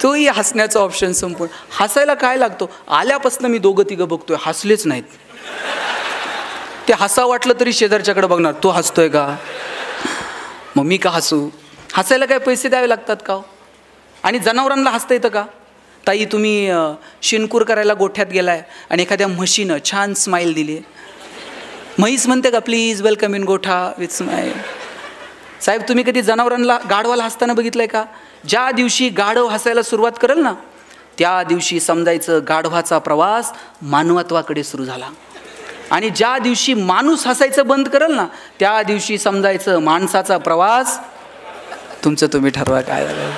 तोही हसण्याचा ऑप्शन संपून. हसायला काय लागतो? आल्यापासून मी 2-3 बघतोय हसलेच नाहीत. ते हसा वाटलं तरी शेजारच्याकडे बघणार, तो हसतोय का, मग मी का हसू? हसायला काय पैसे द्यावे लागतात का? आणि जनावरांना हसता येतं का? ताई तुम्ही शिनकूर करायला गोठ्यात गेलाय आणि एखाद्या म्हशीनं छान स्माईल दिली, म्हैस म्हणते का प्लीज वेलकम इन गोठा विथ स्माईल. साहेब तुम्ही कधी जनावरांना गाढवाला हसताना बघितलंय का? ज्या दिवशी गाढव हसायला सुरुवात करेल ना त्या दिवशी समजायचं गाढवाचा प्रवास मानवत्वाकडे सुरू झाला, आणि ज्या दिवशी माणूस हसायचं बंद करेल ना त्या दिवशी समजायचं माणसाचा प्रवास. तुमचं तुम्ही ठरवा काय झालं.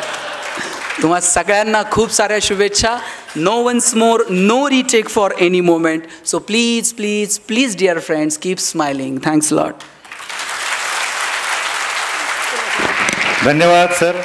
तुम्हा सगळ्यांना खूप साऱ्या शुभेच्छा. No once more, no retake for any moment. So please please please dear friends keep smiling. Thanks lot. धन्यवाद सर.